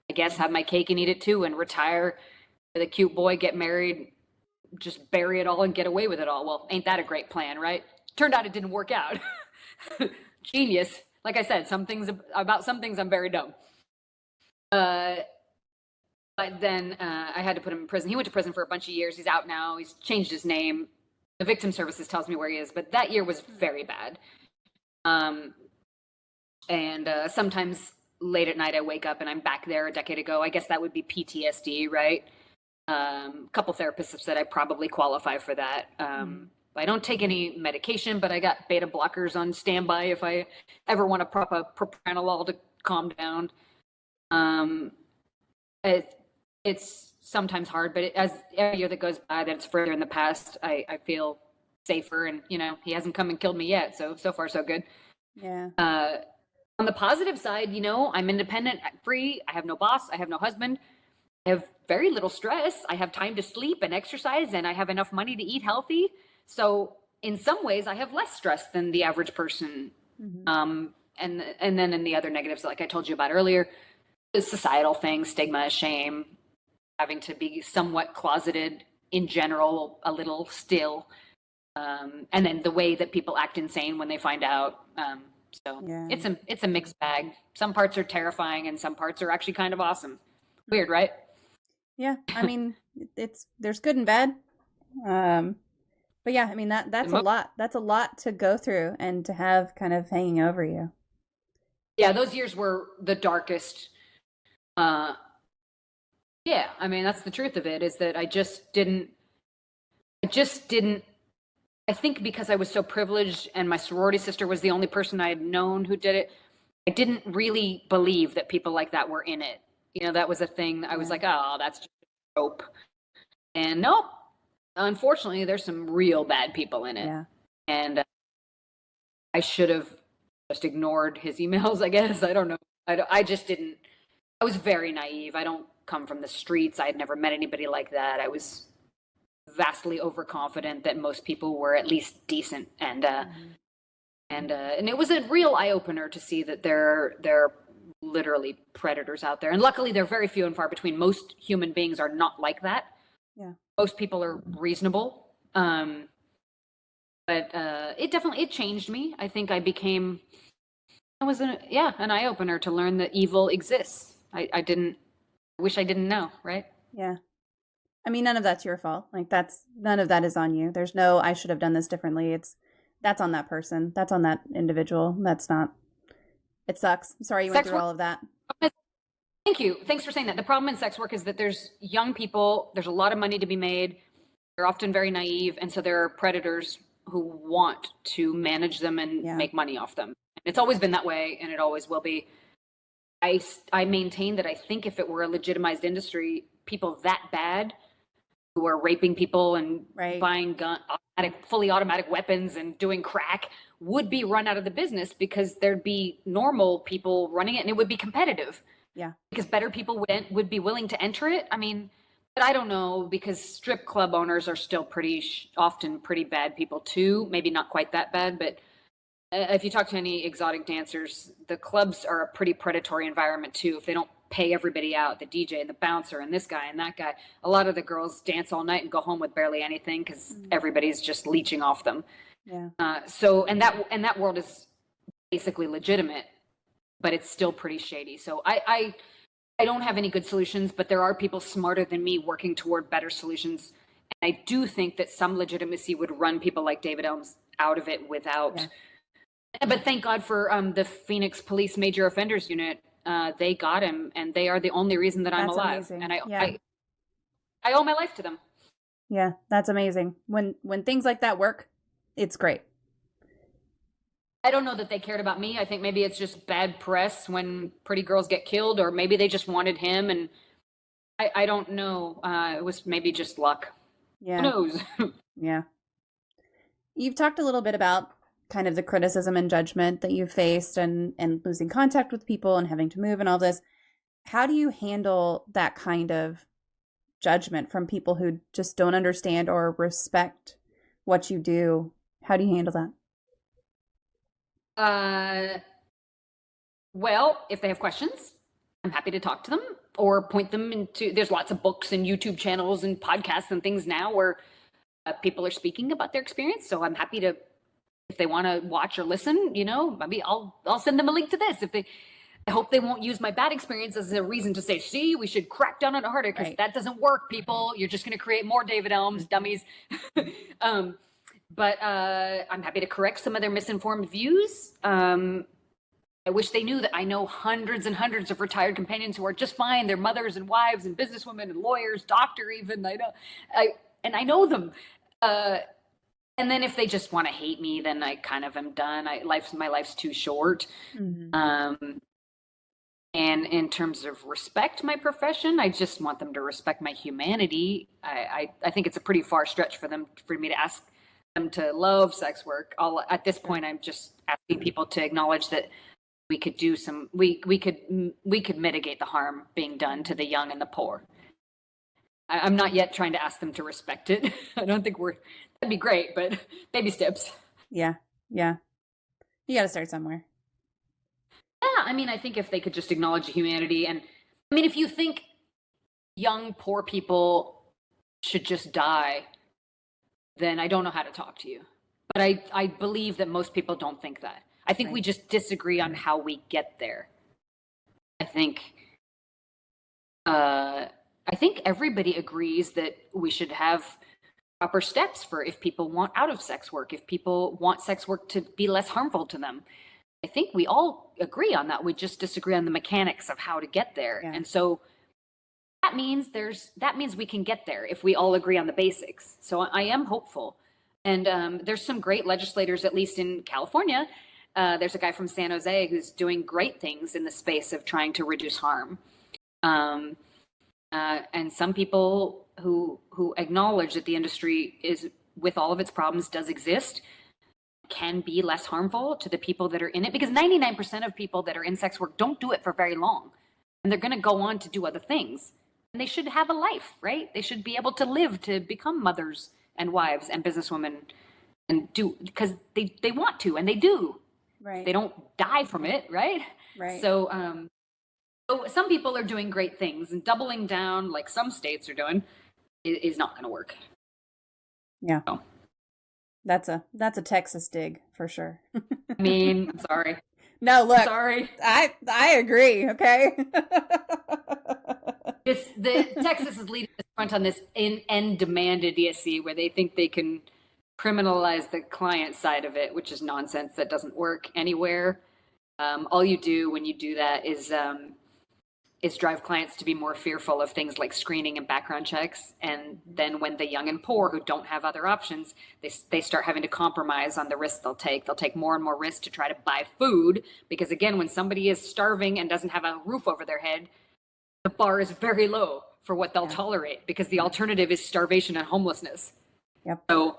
I guess, have my cake and eat it too, and retire with a cute boy, get married, just bury it all and get away with it all. Well, ain't that a great plan, right? Turned out it didn't work out. Genius. Like I said, some things I'm very dumb. But then I had to put him in prison. He went to prison for a bunch of years. He's out now. He's changed his name. The victim services tells me where he is. But that year was very bad. And sometimes late at night I wake up and I'm back there a decade ago. I guess that would be PTSD, right? A couple therapists have said I probably qualify for that. I don't take any medication, but I got beta blockers on standby if I ever want to prop up propranolol to calm down. It's sometimes hard, but as every year that goes by that it's further in the past, I feel safer, and he hasn't come and killed me yet. So far so good. Yeah. On the positive side, I'm independent, free. I have no boss. I have no husband. I have very little stress. I have time to sleep and exercise, and I have enough money to eat healthy. So in some ways I have less stress than the average person. And then in the other negatives, like I told you about earlier, the societal things, stigma, shame, having to be somewhat closeted in general, a little still. And then the way that people act insane when they find out. It's a mixed bag. Some parts are terrifying and some parts are actually kind of awesome. Weird, right? Yeah. I mean, there's good and bad. But yeah, I mean that's a lot. That's a lot to go through and to have kind of hanging over you. Yeah, those years were the darkest. Yeah, I mean that's the truth of it, is that I just didn't I think because I was so privileged and my sorority sister was the only person I had known who did it, I didn't really believe that people like that were in it. That was a thing. I was like, oh, that's just a trope. And nope, unfortunately, there's some real bad people in it. Yeah. And I should have just ignored his emails, I guess. I don't know. I just didn't. I was very naive. I don't come from the streets. I had never met anybody like that. I was vastly overconfident that most people were at least decent, and it was a real eye opener to see that there are literally predators out there, and luckily they're very few and far between. Most human beings are not like that. Yeah. Most people are reasonable, but it changed me. I think I was an eye opener to learn that evil exists. I wish I didn't know, right? Yeah. I mean, none of that's your fault. Like none of that is on you. There's no, I should have done this differently. That's on that person. That's on that individual. That's not, it sucks. I'm sorry you went through all of that. Thank you. Thanks for saying that. The problem in sex work is that there's young people, there's a lot of money to be made. They're often very naive. And so there are predators who want to manage them and make money off them. It's always been that way, and it always will be. I maintain that I think if it were a legitimized industry, people that bad who are raping people and buying fully automatic weapons and doing crack would be run out of the business, because there'd be normal people running it and it would be competitive. Yeah. Because better people would be willing to enter it. I mean, but I don't know, because strip club owners are still often pretty bad people too. Maybe not quite that bad, but if you talk to any exotic dancers, the clubs are a pretty predatory environment too. If they don't pay everybody out, the DJ and the bouncer and this guy and that guy, a lot of the girls dance all night and go home with barely anything because everybody's just leeching off them. Yeah. And that world is basically legitimate, but it's still pretty shady. So I don't have any good solutions, but there are people smarter than me working toward better solutions. And I do think that some legitimacy would run people like David Elms out of it without. Yeah. But thank God for the Phoenix Police Major Offenders Unit. They got him, and they are the only reason that I'm alive. Amazing. And I owe my life to them. Yeah, that's amazing. When things like that work, it's great. I don't know that they cared about me. I think maybe it's just bad press when pretty girls get killed, or maybe they just wanted him, and I don't know. It was maybe just luck. Yeah. Who knows? Yeah. You've talked a little bit about kind of the criticism and judgment that you've faced, and losing contact with people and having to move and all this. How do you handle that kind of judgment from people who just don't understand or respect what you do? How do you handle that? Well, if they have questions, I'm happy to talk to them or point them into, there's lots of books and YouTube channels and podcasts and things now where people are speaking about their experience. So I'm happy to, if they want to watch or listen, maybe I'll send them a link to this. I hope they won't use my bad experience as a reason to say, see, we should crack down on it harder, because that doesn't work, people. You're just going to create more David Elms dummies. But I'm happy to correct some of their misinformed views. I wish they knew that I know hundreds and hundreds of retired companions who are just fine. They're mothers and wives and businesswomen and lawyers, doctor even. I know them. And then if they just want to hate me, then I kind of am done. My life's too short. Mm-hmm. And in terms of respect my profession, I just want them to respect my humanity. I think it's a pretty far stretch for me to ask them to love sex work. At this point, I'm just asking people to acknowledge that we could do we could mitigate the harm being done to the young and the poor. I'm not yet trying to ask them to respect it. I don't think that'd be great, but baby steps. Yeah. Yeah. You got to start somewhere. Yeah. I mean, I think if they could just acknowledge humanity, and I mean, if you think young, poor people should just die, then I don't know how to talk to you. But I believe that most people don't think that. I think we just disagree on how we get there. I think, I think everybody agrees that we should have proper steps for if people want out of sex work, if people want sex work to be less harmful to them. I think we all agree on that. We just disagree on the mechanics of how to get there. Yeah. And so that means we can get there if we all agree on the basics. So I am hopeful. And there's some great legislators, at least in California. There's a guy from San Jose who's doing great things in the space of trying to reduce harm. And some people who acknowledge that the industry is, with all of its problems, does exist, can be less harmful to the people that are in it, because 99% of people that are in sex work don't do it for very long, and they're going to go on to do other things, and they should have a life, right? They should be able to live, to become mothers and wives and businesswomen, and do, because they want to, and they do. Right. They don't die from it, right? Right. So some people are doing great things, and doubling down like some states are doing is not going to work. Yeah. So. That's a Texas dig for sure. I mean, I'm sorry. No, look. Sorry. I agree, okay? Texas is leading the front on this end demand idiocy where they think they can criminalize the client side of it, which is nonsense. That doesn't work anywhere. All you do when you do that is drive clients to be more fearful of things like screening and background checks. And then when the young and poor who don't have other options, they start having to compromise on the risks they'll take. They'll take more and more risks to try to buy food, because again, when somebody is starving and doesn't have a roof over their head, the bar is very low for what they'll tolerate, because the alternative is starvation and homelessness. Yep. So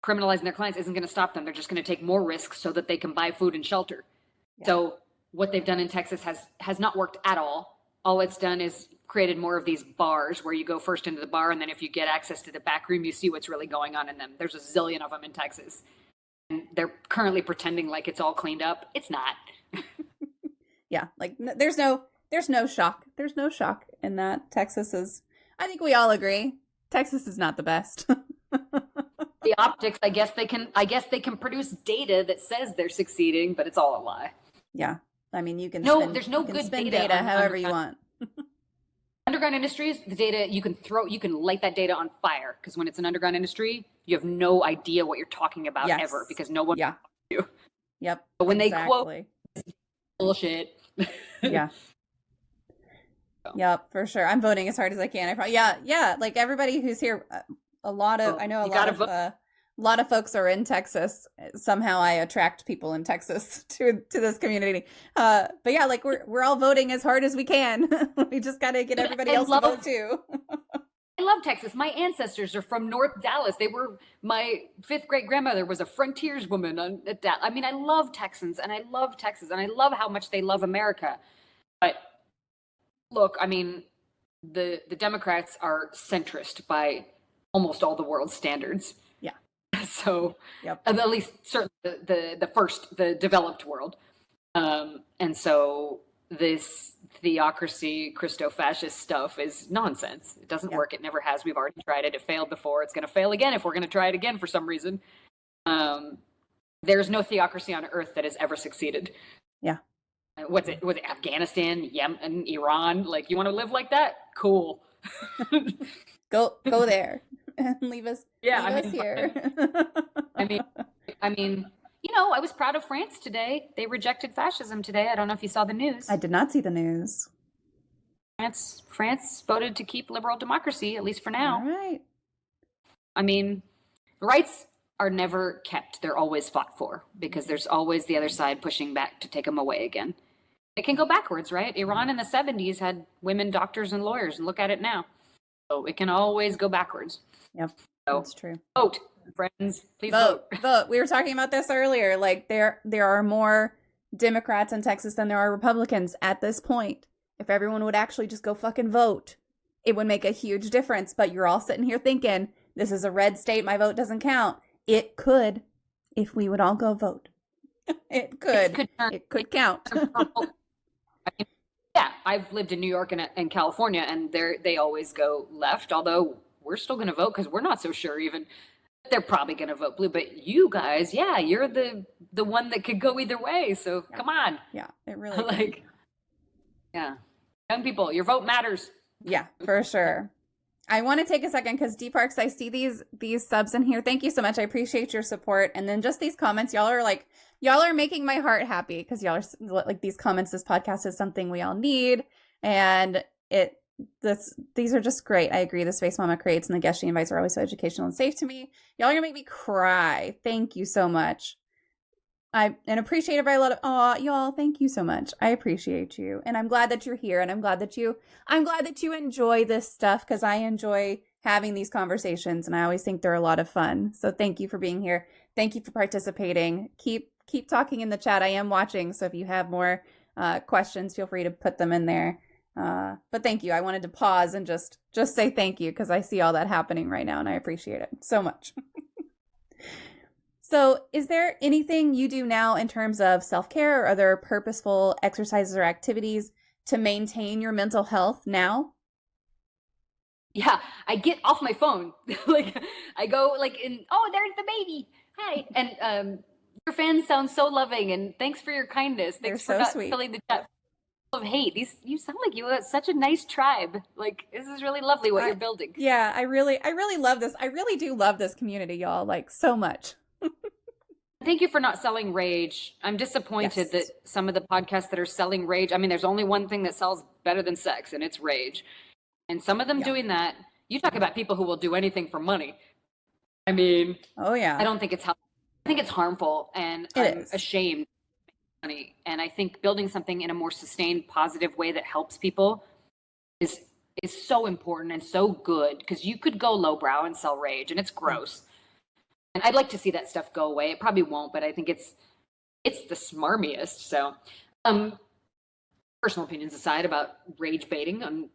criminalizing their clients isn't going to stop them. They're just going to take more risks so that they can buy food and shelter. Yep. So what they've done in Texas has not worked at all. All it's done is created more of these bars where you go first into the bar, and then if you get access to the back room, you see what's really going on in them. There's a zillion of them in Texas. And they're currently pretending like it's all cleaned up. It's not. Yeah, like there's no shock. There's no shock in that. Texas is, I think we all agree, Texas is not the best. The optics, I guess they can produce data that says they're succeeding, but it's all a lie. Yeah. I mean, you can there's no good data however you want. Underground industries, the data you can light that data on fire, because when it's an underground industry, you have no idea what you're talking about ever, because no one knows you. Yep. But when they quote bullshit. Yeah. So. Yep, for sure. I'm voting as hard as I can. Yeah. Like everybody who's here, I know a lot of folks are in Texas. Somehow I attract people in Texas to this community. But yeah, like we're all voting as hard as we can. We just got to get everybody else to vote too. I love Texas. My ancestors are from North Dallas. My fifth great grandmother was a frontierswoman at Dallas. I mean, I love Texans, and I love Texas, and I love how much they love America. But look, I mean, the Democrats are centrist by almost all the world's standards. So at least certainly the developed world. And so this theocracy, Christo-fascist stuff is nonsense. It doesn't work. It never has. We've already tried it. It failed before. It's going to fail again if we're going to try it again for some reason. There's no theocracy on earth that has ever succeeded. Yeah. Was it Afghanistan, Yemen, Iran? Like, you want to live like that? Cool. Go there. And leave us here. I mean, I was proud of France today. They rejected fascism today. I don't know if you saw the news. I did not see the news. France voted to keep liberal democracy, at least for now. All right. I mean, rights are never kept. They're always fought for, because there's always the other side pushing back to take them away again. It can go backwards, right? Iran in the 70s had women doctors and lawyers, and look at it now. So it can always go backwards. Yep, so, that's true. Vote, friends. Please vote. Vote. We were talking about this earlier. Like there are more Democrats in Texas than there are Republicans at this point. If everyone would actually just go fucking vote, it would make a huge difference. But you're all sitting here thinking, this is a red state, my vote doesn't count. It could, if we would all go vote. It could count. Yeah, I've lived in New York and California, and they always go left, although we're still going to vote because we're not so sure even. They're probably going to vote blue, but you guys, you're the one that could go either way, so come on. Yeah, it really young people, your vote matters. Yeah, for sure. I want to take a second because Deeparks, I see these subs in here. Thank you so much. I appreciate your support. And then just these comments, y'all are making my heart happy because y'all are like these comments. This podcast is something we all need, and these are just great. I agree. The space Mama creates and the guests she invites are always so educational and safe to me. Y'all are gonna make me cry. Thank you so much. I'm appreciated by a lot of y'all, thank you so much. I appreciate you. And I'm glad that you're here, and I'm glad that you enjoy this stuff because I enjoy having these conversations and I always think they're a lot of fun. So thank you for being here. Thank you for participating. Keep talking in the chat. I am watching, so if you have more questions, feel free to put them in there. But thank you. I wanted to pause and just say thank you because I see all that happening right now and I appreciate it so much. So is there anything you do now in terms of self-care or other purposeful exercises or activities to maintain your mental health now? Yeah, I get off my phone. Like I go like there's the baby. Hi. And your fans sound so loving and thanks for your kindness. Thanks They're for so not sweet. filling the chat full of hate. You sound like you have such a nice tribe. Like this is really lovely what you're building. Yeah, I really love this. I really do love this community, y'all, like so much. Thank you for not selling rage. I'm disappointed that some of the podcasts that are selling rage, I mean, there's only one thing that sells better than sex, and it's rage. And some of them doing that, you talk about people who will do anything for money. I mean, I don't think it's helpful. I think it's harmful, and I'm ashamed of money. And I think building something in a more sustained, positive way that helps people is so important and so good because you could go lowbrow and sell rage, and it's gross. And I'd like to see that stuff go away. It probably won't, but I think it's the smarmiest. So, personal opinions aside about rage baiting,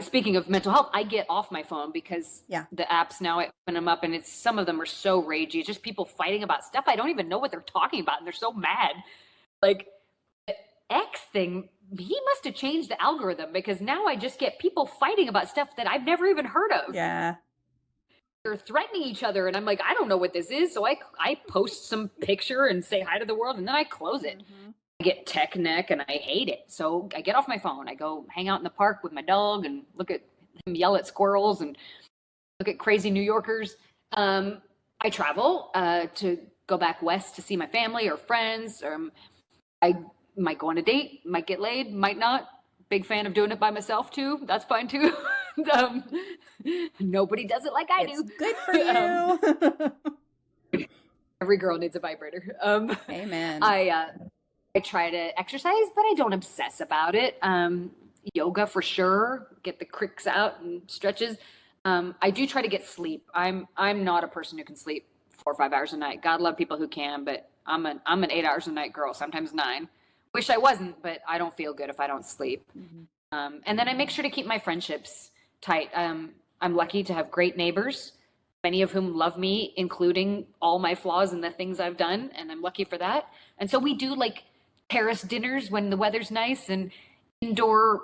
speaking of mental health, I get off my phone because the apps now, I open them up and some of them are so ragey. Just people fighting about stuff I don't even know what they're talking about, and they're so mad. Like the X thing, he must have changed the algorithm because now I just get people fighting about stuff that I've never even heard of. Yeah. They're threatening each other, and I'm like, I don't know what this is. So I post some picture and say hi to the world, and then I close it. Mm-hmm. I get tech neck, and I hate it. So I get off my phone. I go hang out in the park with my dog and look at him yell at squirrels and look at crazy New Yorkers. I travel to go back west to see my family or friends. I might go on a date, might get laid, might not. Big fan of doing it by myself too. That's fine too. Nobody does it like I do. Good for you. Every girl needs a vibrator. Amen. I try to exercise, but I don't obsess about it. Yoga for sure. Get the cricks out and stretches. I do try to get sleep. I'm not a person who can sleep 4 or 5 hours a night. God love people who can, but I'm an 8 hours a night girl. Sometimes 9. Wish I wasn't, but I don't feel good if I don't sleep. Mm-hmm. And then I make sure to keep my friendships tight. I'm lucky to have great neighbors, many of whom love me, including all my flaws and the things I've done. And I'm lucky for that. And so we do like terrace dinners when the weather's nice and indoor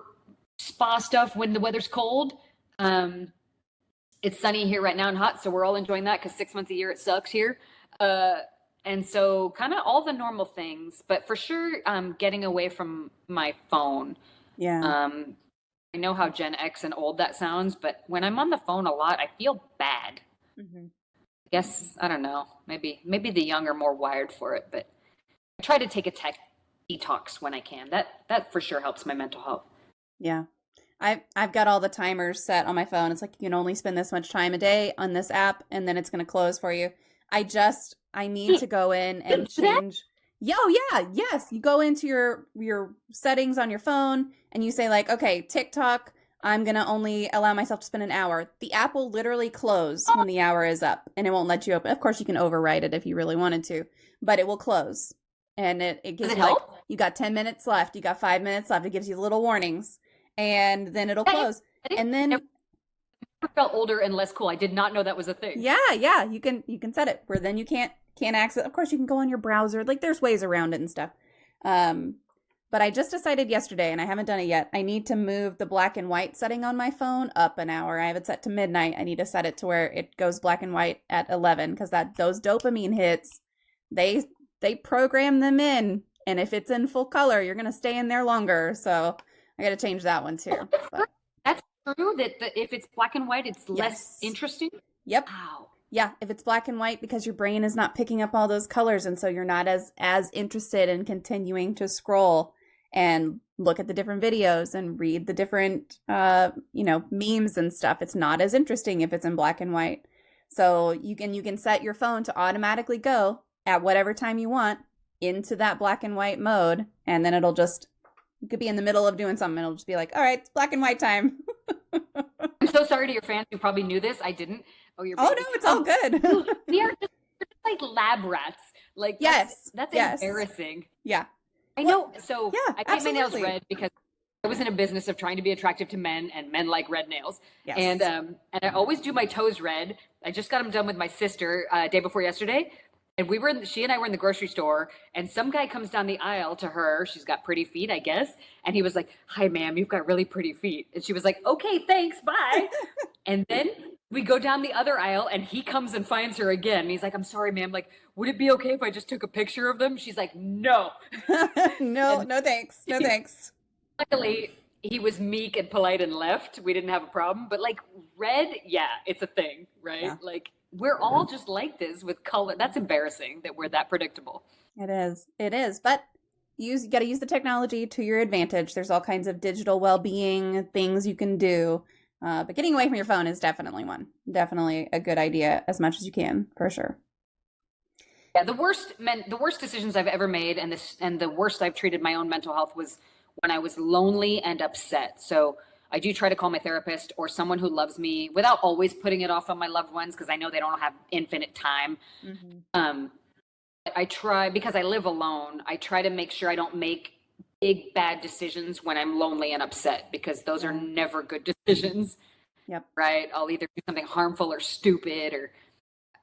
spa stuff when the weather's cold. It's sunny here right now and hot. So we're all enjoying that because 6 months a year it sucks here. And so kind of all the normal things, but for sure, getting away from my phone. Yeah. I know how Gen X and old that sounds, but when I'm on the phone a lot, I feel bad. Mm-hmm. I guess, I don't know, maybe the young are more wired for it, but I try to take a tech detox when I can. That for sure helps my mental health. Yeah. I've got all the timers set on my phone. It's like, you can only spend this much time a day on this app and then it's going to close for you. I need to go in and change. Yes. You go into your settings on your phone and you say like, okay, TikTok, I'm going to only allow myself to spend an hour. The app will literally close when the hour is up and it won't let you open. Of course, you can override it if you really wanted to, but it will close. And it gives you like, you got 10 minutes left. You got 5 minutes left. It gives you little warnings and then it'll close. And then I felt older and less cool. I did not know that was a thing. Yeah. You can set it where then you can't access. Of course, you can go on your browser. Like there's ways around it and stuff. But I just decided yesterday, and I haven't done it yet. I need to move the black and white setting on my phone up an hour. I have it set to midnight. I need to set it to where it goes black and white at 11 because those dopamine hits, they program them in, and if it's in full color, you're gonna stay in there longer. So I got to change that one too. But. true that if it's black and white, it's less interesting? Yep. Wow. Yeah, if it's black and white, because your brain is not picking up all those colors, and so you're not as interested in continuing to scroll and look at the different videos and read the different memes and stuff. It's not as interesting if it's in black and white. So you can set your phone to automatically go at whatever time you want into that black and white mode, and then you could be in the middle of doing something, and it'll just be like, all right, it's black and white time. I'm so sorry to your fans who probably knew this. I didn't. Oh, no, it's all good. We are just like lab rats. Like, that's embarrassing. Yeah. I know. So yeah, I paint my nails red because I was in a business of trying to be attractive to men, and men like red nails. Yes. And I always do my toes red. I just got them done with my sister day before yesterday. And she and I were in the grocery store, and some guy comes down the aisle to her. She's got pretty feet, I guess. And he was like, "Hi, ma'am, you've got really pretty feet." And she was like, "Okay, thanks, bye." And then we go down the other aisle, and he comes and finds her again. And he's like, "I'm sorry, ma'am. Like, would it be okay if I just took a picture of them?" She's like, "No." No thanks. No thanks. Luckily, he was meek and polite and left. We didn't have a problem. But like red, yeah, it's a thing, right? Yeah. Like, we're all just like this with color. That's embarrassing that we're that predictable. It is. But you got to use the technology to your advantage. There's all kinds of digital well-being things you can do. But getting away from your phone is definitely definitely a good idea as much as you can, for sure. Yeah, the worst decisions I've ever made, and the worst I've treated my own mental health was when I was lonely and upset. So I do try to call my therapist or someone who loves me without always putting it off on my loved ones, because I know they don't have infinite time. Mm-hmm. I try, because I live alone, I try to make sure I don't make big bad decisions when I'm lonely and upset, because those are never good decisions. Yep. Right? I'll either do something harmful or stupid,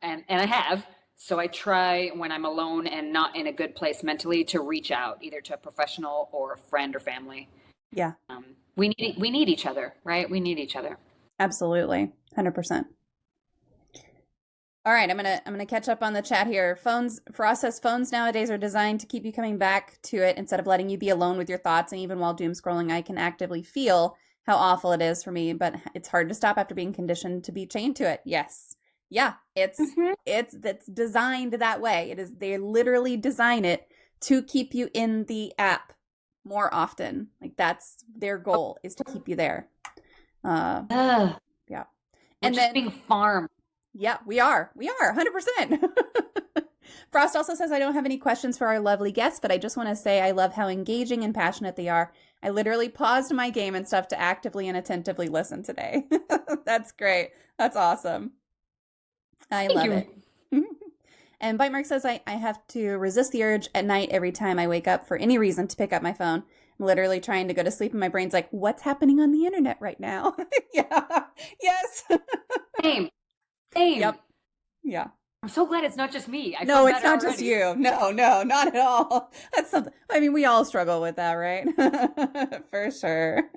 and I have. So I try, when I'm alone and not in a good place mentally, to reach out either to a professional or a friend or family. Yeah. We need each other, right? We need each other. Absolutely. 100%. All right. I'm going to catch up on the chat here. Phones nowadays are designed to keep you coming back to it instead of letting you be alone with your thoughts. And even while doom scrolling, I can actively feel how awful it is for me, but it's hard to stop after being conditioned to be chained to it. Yes. Yeah. It's designed that way. They literally design it to keep you in the app more often. Like, that's their goal, is to keep you there. Yeah. And then being farmed. Yeah, we are 100%. Frost also says, I don't have any questions for our lovely guests, but I just want to say I love how engaging and passionate they are. I literally paused my game and stuff to actively and attentively listen today. That's great. That's awesome. I love it. And Bite Mark says, I have to resist the urge at night every time I wake up for any reason to pick up my phone. I'm literally trying to go to sleep and my brain's like, what's happening on the internet right now? Yeah. Yes. Same. Yep. Yeah. I'm so glad it's not just me. No, it's not just you. No, not at all. That's something. I mean, we all struggle with that, right? For sure.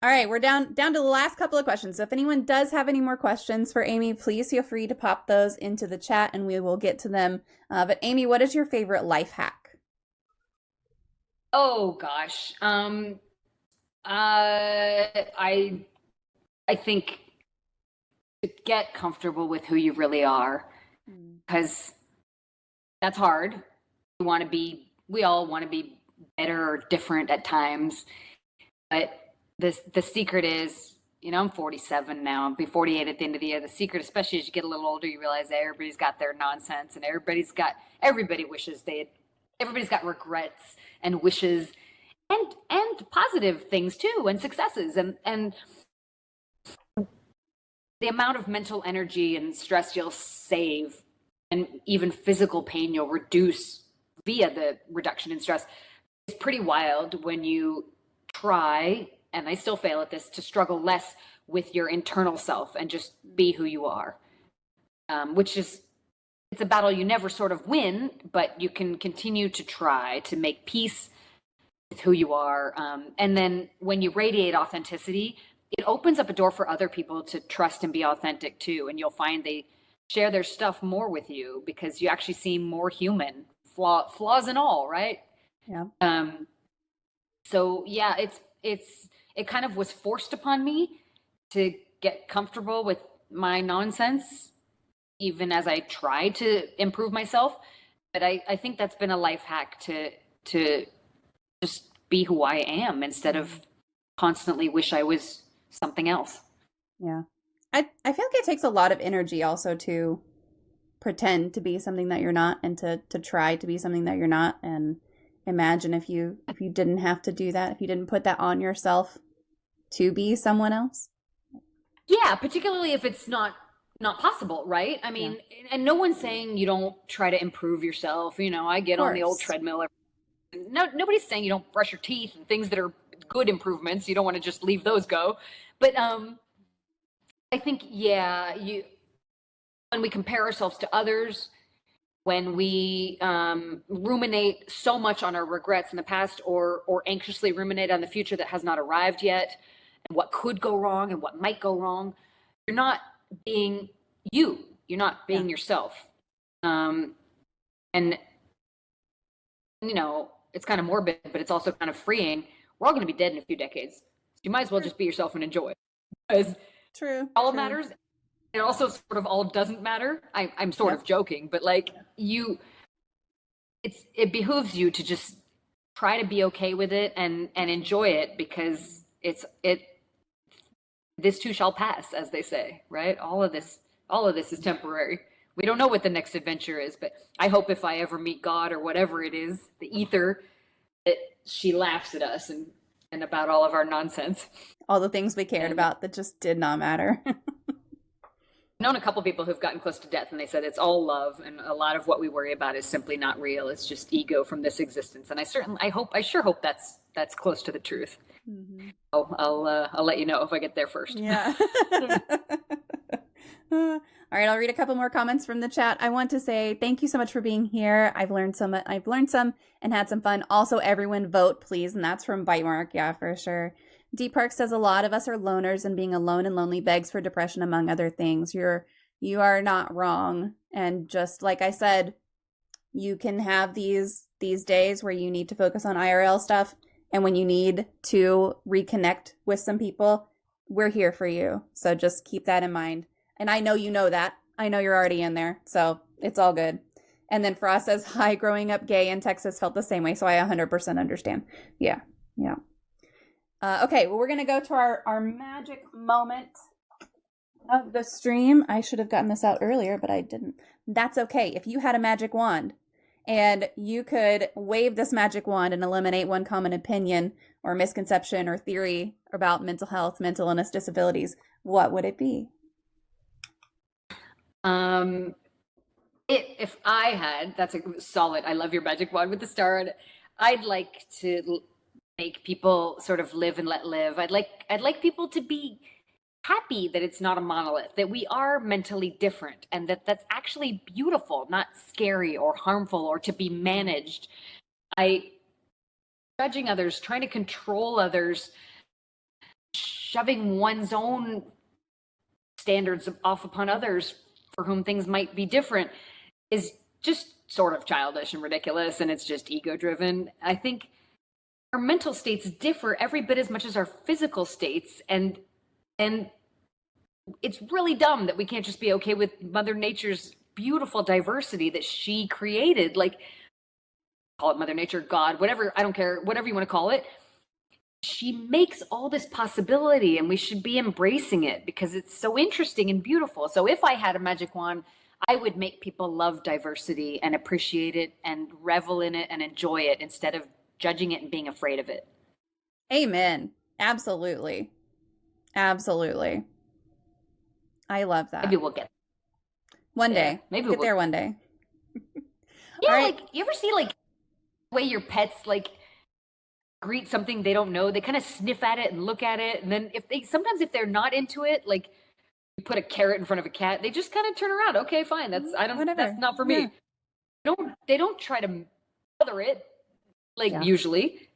All right, we're down to the last couple of questions. So if anyone does have any more questions for Amy, please feel free to pop those into the chat and we will get to them. But Amy, what is your favorite life hack? Oh gosh. I think to get comfortable with who you really are, because that's hard. We all want to be better or different at times, but the secret is, I'm 47 now. I'll be 48 at the end of the year. The secret, especially as you get a little older, you realize that everybody's got their nonsense, and everybody's got regrets and wishes and positive things too, and successes, and the amount of mental energy and stress you'll save, and even physical pain you'll reduce via the reduction in stress, is pretty wild when you try, and I still fail at this, to struggle less with your internal self and just be who you are, which is, it's a battle you never sort of win, but you can continue to try to make peace with who you are. And then when you radiate authenticity, it opens up a door for other people to trust and be authentic too. And you'll find they share their stuff more with you because you actually seem more human, flaws and all, right? Yeah. So yeah, it kind of was forced upon me to get comfortable with my nonsense, even as I try to improve myself. But I think that's been a life hack to just be who I am instead of constantly wish I was something else. Yeah. I feel like it takes a lot of energy also to pretend to be something that you're not, and to try to be something that you're not. And imagine if you didn't have to do that, if you didn't put that on yourself to be someone else. Yeah, particularly if it's not possible, right? I mean, and no one's saying you don't try to improve yourself. You know, I get on the old treadmill. No, nobody's saying you don't brush your teeth and things that are good improvements. You don't want to just leave those go. But I think, when we compare ourselves to others, when we ruminate so much on our regrets in the past, or anxiously ruminate on the future that has not arrived yet, and what could go wrong and what might go wrong, you're not being you. You're not being yourself. And, you know, it's kind of morbid, but it's also kind of freeing. We're all going to be dead in a few decades. So you might as well just be yourself and enjoy it. Because all matters. It also sort of all doesn't matter. I'm sort of joking, but like it behooves you to just try to be okay with it and enjoy it, because this too shall pass, as they say, right? All of this is temporary. We don't know what the next adventure is, but I hope if I ever meet God or whatever it is, the ether, that she laughs at us and about all of our nonsense. All the things we cared about that just did not matter. I've known a couple people who've gotten close to death, and they said it's all love, and a lot of what we worry about is simply not real. It's just ego from this existence. And I sure hope that's close to the truth. Mm-hmm. I'll let you know if I get there first. Yeah. All right, I'll read a couple more comments from the chat. I want to say thank you so much for being here. I've learned some and had some fun. Also, everyone vote, please. And that's from Bitemark. Yeah, for sure. D Park says a lot of us are loners, and being alone and lonely begs for depression, among other things. You are not wrong. And just like I said, you can have these days where you need to focus on IRL stuff, and when you need to reconnect with some people, we're here for you. So just keep that in mind. And I know you know that. I know you're already in there, so it's all good. And then Frost says, hi, growing up gay in Texas felt the same way, so I 100% understand. Yeah. Okay, well, we're going to go to our magic moment of the stream. I should have gotten this out earlier, but I didn't. That's okay. If you had a magic wand and you could wave this magic wand and eliminate one common opinion or misconception or theory about mental health, mental illness, disabilities, what would it be? If I had, that's a solid, I love your magic wand with the star on it. I'd like to make people sort of live and let live. I'd like people to be happy that it's not a monolith, that we are mentally different, and that's actually beautiful, not scary or harmful or to be managed. Judging others, trying to control others, shoving one's own standards off upon others for whom things might be different is just sort of childish and ridiculous, and it's just ego driven. I think our mental states differ every bit as much as our physical states, and it's really dumb that we can't just be okay with Mother Nature's beautiful diversity that she created. Like, call it Mother Nature, God, whatever, I don't care, whatever you want to call it. She makes all this possibility, and we should be embracing it because it's so interesting and beautiful. So if I had a magic wand, I would make people love diversity and appreciate it and revel in it and enjoy it instead of judging it and being afraid of it. Amen. Absolutely. Absolutely. I love that. Maybe we'll get one day. Maybe we'll get there one day. Yeah, right. Like, you ever see like the way your pets like greet something they don't know? They kind of sniff at it and look at it, and then if they're not into it, like you put a carrot in front of a cat, they just kind of turn around. Okay, fine. That's not for me. They don't try to bother it. Usually,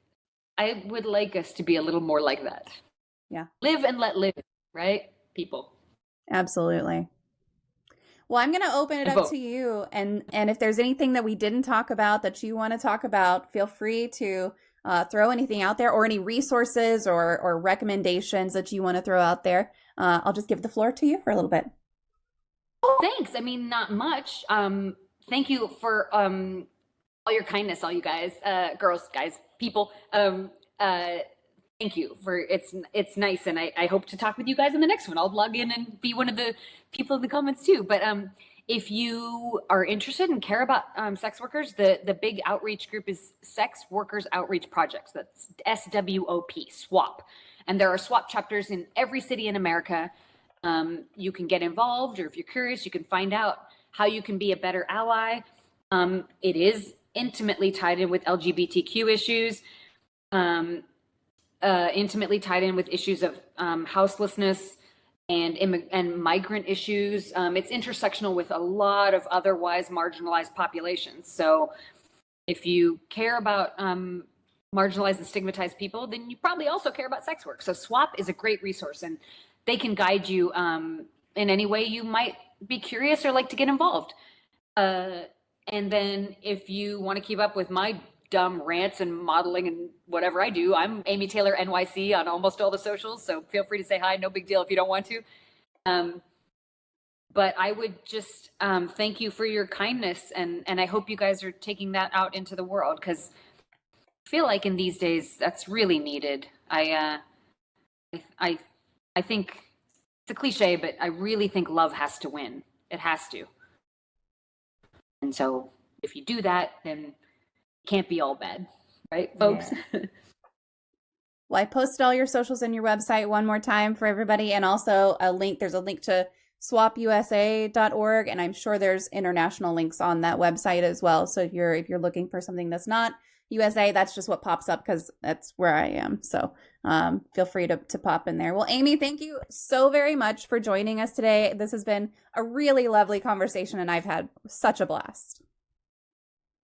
I would like us to be a little more like that. Yeah. Live and let live, right? People. Absolutely. Well, I'm going to open it up to you. And if there's anything that we didn't talk about that you want to talk about, feel free to throw anything out there or any resources or recommendations that you want to throw out there, I'll just give the floor to you for a little bit. Oh, thanks. I mean, not much. Thank you for all your kindness, all you guys, girls, guys, people. Thank you for it's nice, and I hope to talk with you guys in the next one. I'll log in and be one of the people in the comments too. But if you are interested and care about sex workers, the big outreach group is Sex Workers Outreach Projects. That's SWOP, SWAP, and there are SWAP chapters in every city in America. You can get involved, or if you're curious, you can find out how you can be a better ally. It is intimately tied in with LGBTQ issues, intimately tied in with issues of houselessness and migrant issues. It's intersectional with a lot of otherwise marginalized populations. So if you care about marginalized and stigmatized people, then you probably also care about sex work. So SWAP is a great resource, and they can guide you in any way you might be curious or like to get involved. And then if you want to keep up with my dumb rants and modeling and whatever I do, I'm Amy Taylor NYC on almost all the socials. So feel free to say hi. No big deal if you don't want to. But I would just thank you for your kindness. And I hope you guys are taking that out into the world, because I feel like in these days that's really needed. I think it's a cliche, but I really think love has to win. It has to. And so if you do that, then it can't be all bad, right, folks? Yeah. Well, I posted all your socials and your website one more time for everybody, and also a link. There's a link to swapusa.org, and I'm sure there's international links on that website as well. So if you're looking for something that's not USA, that's just what pops up because that's where I am. So feel free to pop in there. Well, Amy, thank you so very much for joining us today. This has been a really lovely conversation, and I've had such a blast.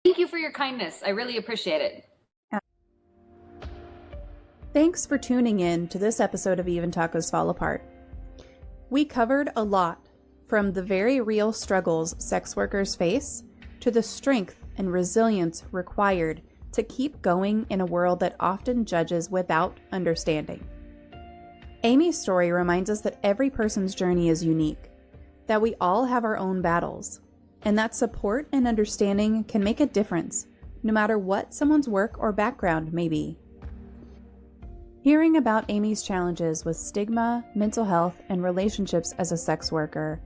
Thank you for your kindness. I really appreciate it. Thanks for tuning in to this episode of Even Tacos Fall Apart. We covered a lot, from the very real struggles sex workers face to the strength and resilience required to keep going in a world that often judges without understanding. Amy's story reminds us that every person's journey is unique, that we all have our own battles, and that support and understanding can make a difference, no matter what someone's work or background may be. Hearing about Amy's challenges with stigma, mental health, and relationships as a sex worker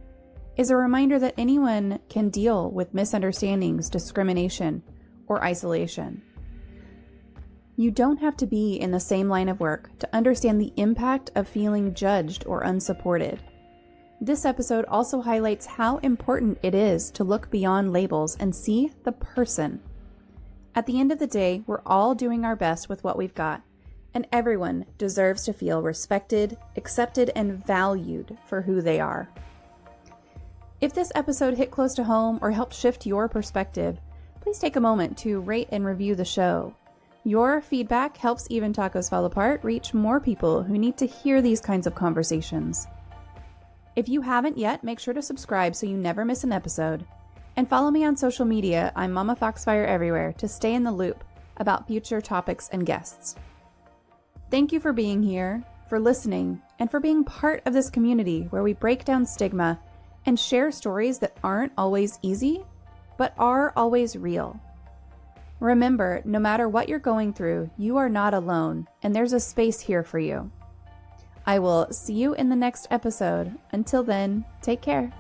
is a reminder that anyone can deal with misunderstandings, discrimination, or isolation. You don't have to be in the same line of work to understand the impact of feeling judged or unsupported. This episode also highlights how important it is to look beyond labels and see the person. At the end of the day, we're all doing our best with what we've got, and everyone deserves to feel respected, accepted, and valued for who they are. If this episode hit close to home or helped shift your perspective, please take a moment to rate and review the show. Your feedback helps Even Tacos Fall Apart reach more people who need to hear these kinds of conversations. If you haven't yet, make sure to subscribe so you never miss an episode. And follow me on social media. I'm MommaFoxFire everywhere to stay in the loop about future topics and guests. Thank you for being here, for listening, and for being part of this community where we break down stigma and share stories that aren't always easy, but are always real. Remember, no matter what you're going through, you are not alone, and there's a space here for you. I will see you in the next episode. Until then, take care.